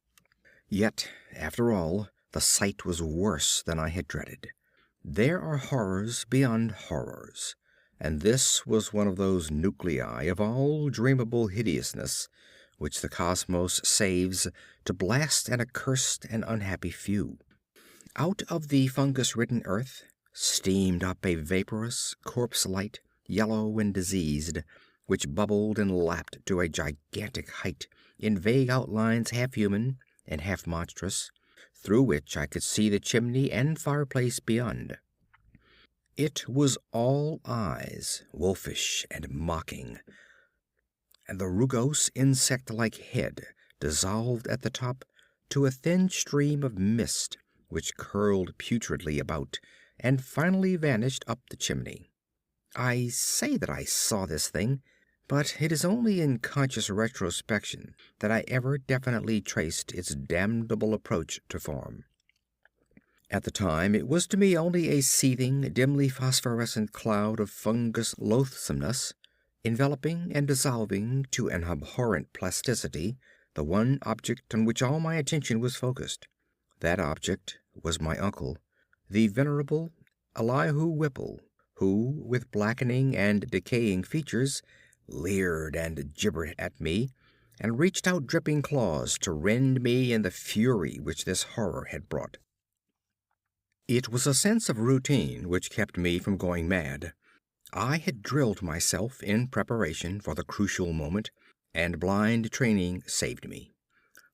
Yet, after all, the sight was worse than I had dreaded. There are horrors beyond horrors, and this was one of those nuclei of all dreamable hideousness which the cosmos saves to blast an accursed and unhappy few. Out of the fungus-ridden earth steamed up a vaporous, corpse-light, yellow and diseased, which bubbled and lapped to a gigantic height in vague outlines half human and half monstrous, through which I could see the chimney and fireplace beyond. It was all eyes, wolfish and mocking, and the rugose insect-like head dissolved at the top to a thin stream of mist which curled putridly about and finally vanished up the chimney. I say that I saw this thing, but it is only in conscious retrospection that I ever definitely traced its damnable approach to form. At the time it was to me only a seething, dimly phosphorescent cloud of fungus loathsomeness, enveloping and dissolving to an abhorrent plasticity the one object on which all my attention was focused. That object was my uncle, the venerable Elihu Whipple, who, with blackening and decaying features, leered and gibbered at me, and reached out dripping claws to rend me in the fury which this horror had brought. It was a sense of routine which kept me from going mad. I had drilled myself in preparation for the crucial moment, and blind training saved me.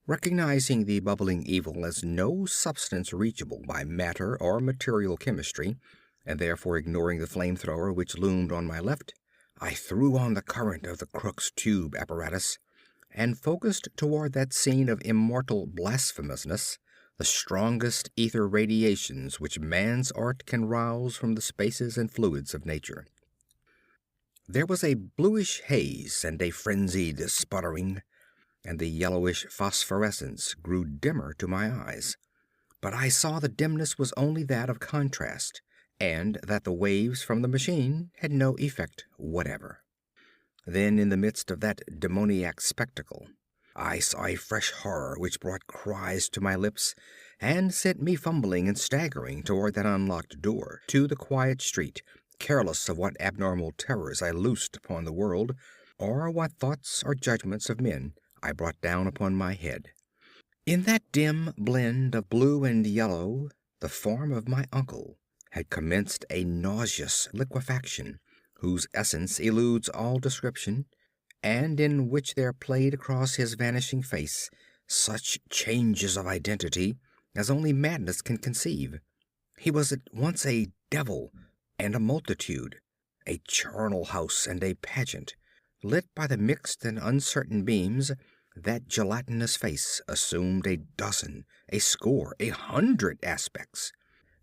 Recognizing the bubbling evil as no substance reachable by matter or material chemistry, and therefore ignoring the flamethrower which loomed on my left, I threw on the current of the Crookes tube apparatus, and focused toward that scene of immortal blasphemousness the strongest ether radiations which man's art can rouse from the spaces and fluids of nature. There was a bluish haze and a frenzied sputtering, and the yellowish phosphorescence grew dimmer to my eyes. But I saw the dimness was only that of contrast, and that the waves from the machine had no effect whatever. Then, in the midst of that demoniac spectacle, I saw a fresh horror which brought cries to my lips and sent me fumbling and staggering toward that unlocked door to the quiet street, careless of what abnormal terrors I loosed upon the world, or what thoughts or judgments of men I brought down upon my head. In that dim blend of blue and yellow, the form of my uncle had commenced a nauseous liquefaction whose essence eludes all description, and in which there played across his vanishing face such changes of identity as only madness can conceive. He was at once a devil and a multitude, a charnel house and a pageant. Lit by the mixed and uncertain beams, that gelatinous face assumed a dozen, a score, 100 aspects,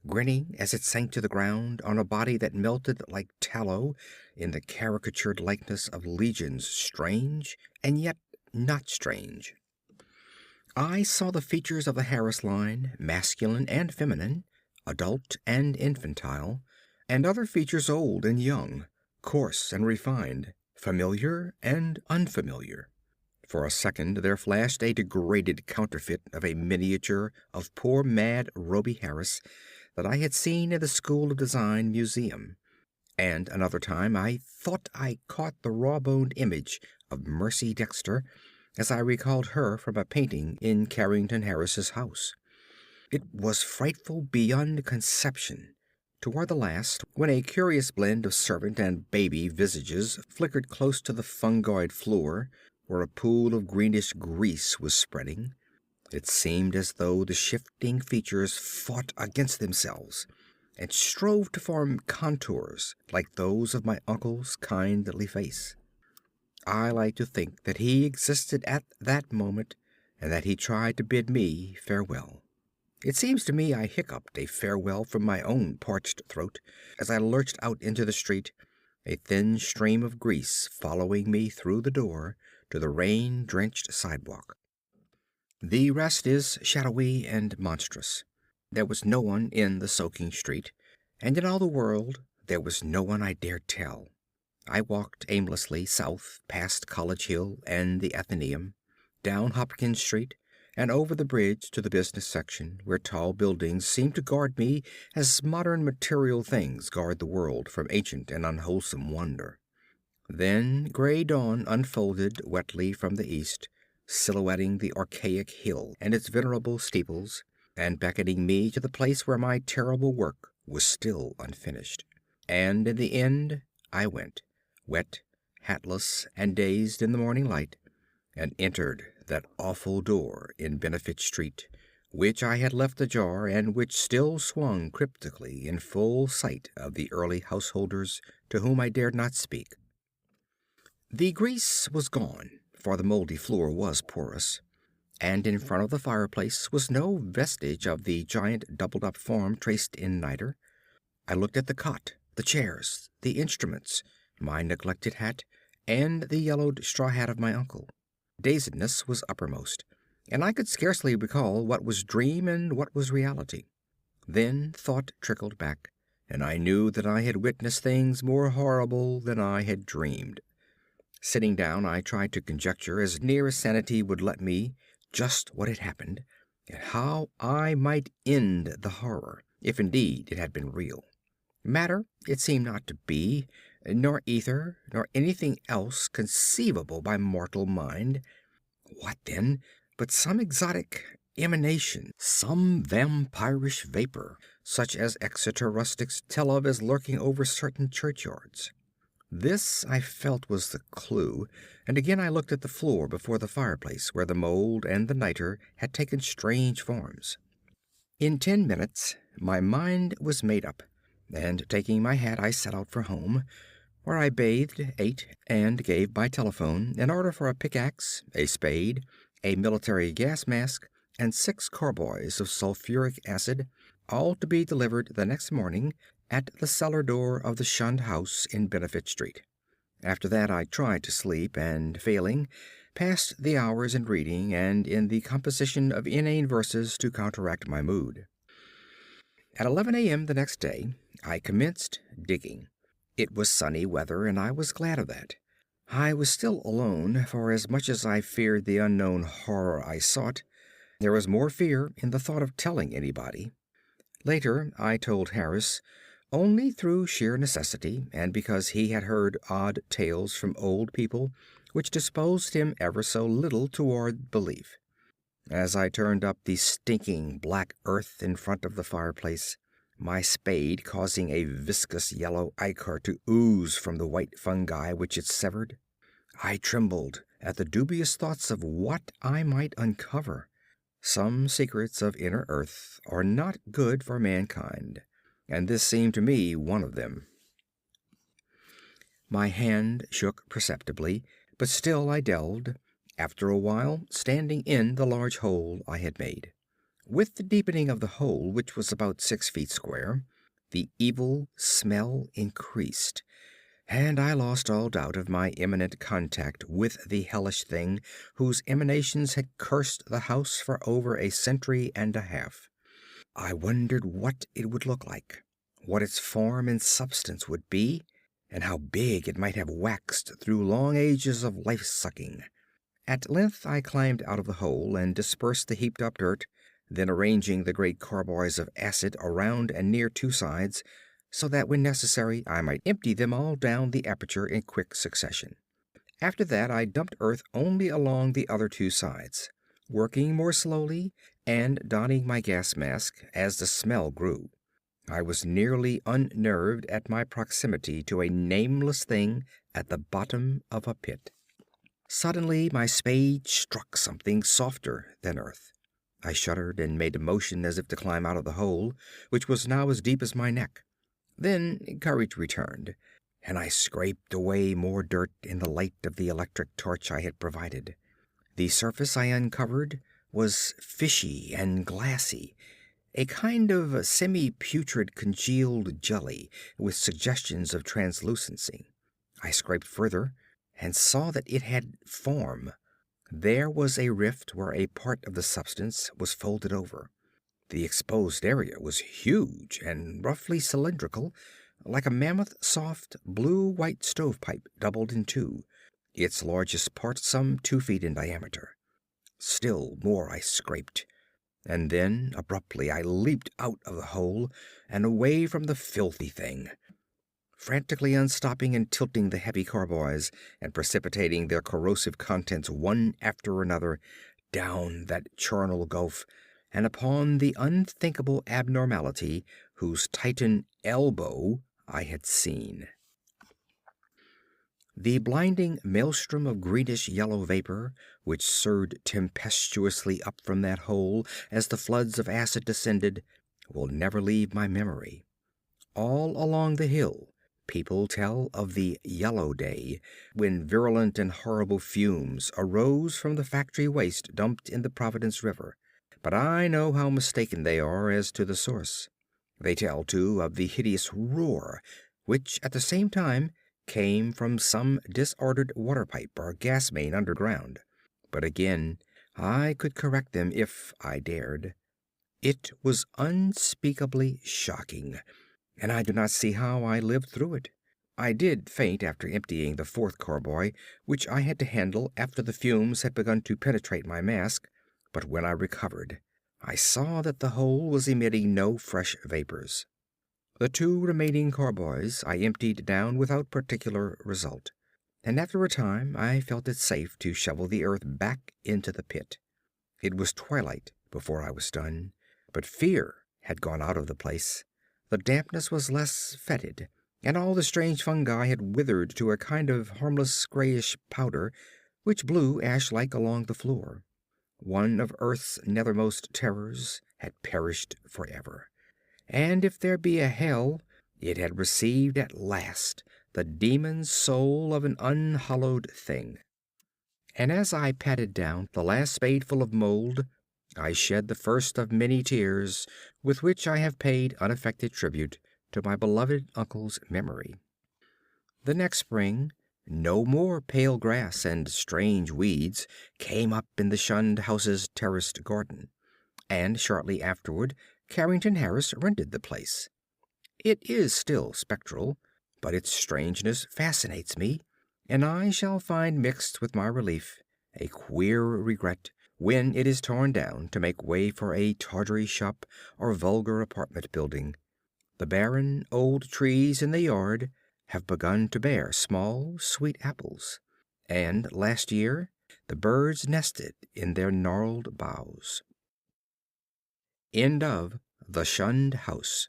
grinning as it sank to the ground on a body that melted like tallow in the caricatured likeness of legions strange and yet not strange. I saw the features of the Harris line, masculine and feminine, adult and infantile, and other features old and young, coarse and refined, familiar and unfamiliar. For a second there flashed a degraded counterfeit of a miniature of poor mad Rhoby Harris that I had seen in the School of Design Museum, and another time I thought I caught the raw-boned image of Mercy Dexter as I recalled her from a painting in Carrington Harris's house. It was frightful beyond conception. Toward the last, when a curious blend of servant and baby visages flickered close to the fungoid floor, where a pool of greenish grease was spreading, it seemed as though the shifting features fought against themselves and strove to form contours like those of my uncle's kindly face. I like to think that he existed at that moment, and that he tried to bid me farewell. It seems to me I hiccuped a farewell from my own parched throat as I lurched out into the street, a thin stream of grease following me through the door to the rain-drenched sidewalk. The rest is shadowy and monstrous. There was no one in the soaking street, and in all the world there was no one I dared tell. I walked aimlessly south past College Hill and the Athenaeum, down Hopkins Street, and over the bridge to the business section, where tall buildings seemed to guard me as modern material things guard the world from ancient and unwholesome wonder. Then gray dawn unfolded wetly from the east, silhouetting the archaic hill and its venerable steeples, and beckoning me to the place where my terrible work was still unfinished. And in the end I went, wet, hatless, and dazed in the morning light, and entered that awful door in Benefit Street, which I had left ajar, and which still swung cryptically in full sight of the early householders to whom I dared not speak. The grease was gone, for the moldy floor was porous, and in front of the fireplace was no vestige of the giant doubled-up form traced in niter. I looked at the cot, the chairs, the instruments, my neglected hat, and the yellowed straw hat of my uncle. Dazedness was uppermost, and I could scarcely recall what was dream and what was reality. Then thought trickled back, and I knew that I had witnessed things more horrible than I had dreamed. Sitting down, I tried to conjecture, as near as sanity would let me, just what had happened, and how I might end the horror, if indeed it had been real. Matter it seemed not to be, nor ether, nor anything else conceivable by mortal mind. What then but some exotic emanation, some vampirish vapor, such as Exeter rustics tell of as lurking over certain churchyards? This I felt was the clue, and again I looked at the floor before the fireplace, where the mold and the niter had taken strange forms. In 10 minutes my mind was made up, and taking my hat I set out for home, where I bathed, ate, and gave by telephone an order for a pickaxe, a spade, a military gas mask, and 6 carboys of sulfuric acid, all to be delivered the next morning at the cellar door of the Shunned House in Benefit Street. After that I tried to sleep, and failing, passed the hours in reading and in the composition of inane verses to counteract my mood. At 11 a.m. the next day I commenced digging. It was sunny weather, and I was glad of that. I was still alone, for as much as I feared the unknown horror I sought, there was more fear in the thought of telling anybody. Later I told Harris, only through sheer necessity, and because he had heard odd tales from old people which disposed him ever so little toward belief. As I turned up the stinking black earth in front of the fireplace, my spade causing a viscous yellow ichor to ooze from the white fungi which it severed, I trembled at the dubious thoughts of what I might uncover. Some secrets of inner earth are not good for mankind, and this seemed to me one of them. My hand shook perceptibly, but still I delved, after a while standing in the large hole I had made. With the deepening of the hole, which was about 6 feet square, the evil smell increased, and I lost all doubt of my imminent contact with the hellish thing whose emanations had cursed the house for over a century and a half. I wondered what it would look like, what its form and substance would be, and how big it might have waxed through long ages of life-sucking. At length I climbed out of the hole and dispersed the heaped-up dirt, then arranging the great carboys of acid around and near two sides, so that when necessary I might empty them all down the aperture in quick succession. After that I dumped earth only along the other two sides, working more slowly and donning my gas mask as the smell grew. I was nearly unnerved at my proximity to a nameless thing at the bottom of a pit. Suddenly my spade struck something softer than earth. I shuddered and made a motion as if to climb out of the hole, which was now as deep as my neck. Then courage returned, and I scraped away more dirt in the light of the electric torch I had provided. The surface I uncovered was fishy and glassy, a kind of semi-putrid congealed jelly with suggestions of translucency. I scraped further and saw that it had form. There was a rift where a part of the substance was folded over. The exposed area was huge and roughly cylindrical, like a mammoth soft blue-white stovepipe doubled in two, its largest part some 2 feet in diameter. Still more I scraped, and then abruptly I leaped out of the hole and away from the filthy thing, frantically unstopping and tilting the heavy carboys and precipitating their corrosive contents one after another down that charnel gulf and upon the unthinkable abnormality whose Titan elbow I had seen. The blinding maelstrom of greenish-yellow vapor which surged tempestuously up from that hole as the floods of acid descended will never leave my memory. All along the hill people tell of the Yellow Day, when virulent and horrible fumes arose from the factory waste dumped in the Providence River. But I know how mistaken they are as to the source. They tell, too, of the hideous roar, which at the same time came from some disordered water pipe or gas main underground. But again, I could correct them if I dared. It was unspeakably shocking, and I do not see how I lived through it. I did faint after emptying the fourth carboy, which I had to handle after the fumes had begun to penetrate my mask, but when I recovered, I saw that the hole was emitting no fresh vapors. The 2 remaining carboys I emptied down without particular result, and after a time I felt it safe to shovel the earth back into the pit. It was twilight before I was done, but fear had gone out of the place. The dampness was less fetid, and all the strange fungi had withered to a kind of harmless grayish powder which blew ash-like along the floor. One of earth's nethermost terrors had perished forever, and if there be a hell, it had received at last the demon soul of an unhallowed thing. And as I patted down the last spadeful of mold, I shed the first of many tears with which I have paid unaffected tribute to my beloved uncle's memory. The next spring, no more pale grass and strange weeds came up in the Shunned House's terraced garden, and shortly afterward Carrington Harris rented the place. It is still spectral, but its strangeness fascinates me, and I shall find mixed with my relief a queer regret when it is torn down to make way for a tawdry shop or vulgar apartment building. The barren old trees in the yard have begun to bear small, sweet apples, and last year the birds nested in their gnarled boughs. End of The Shunned House,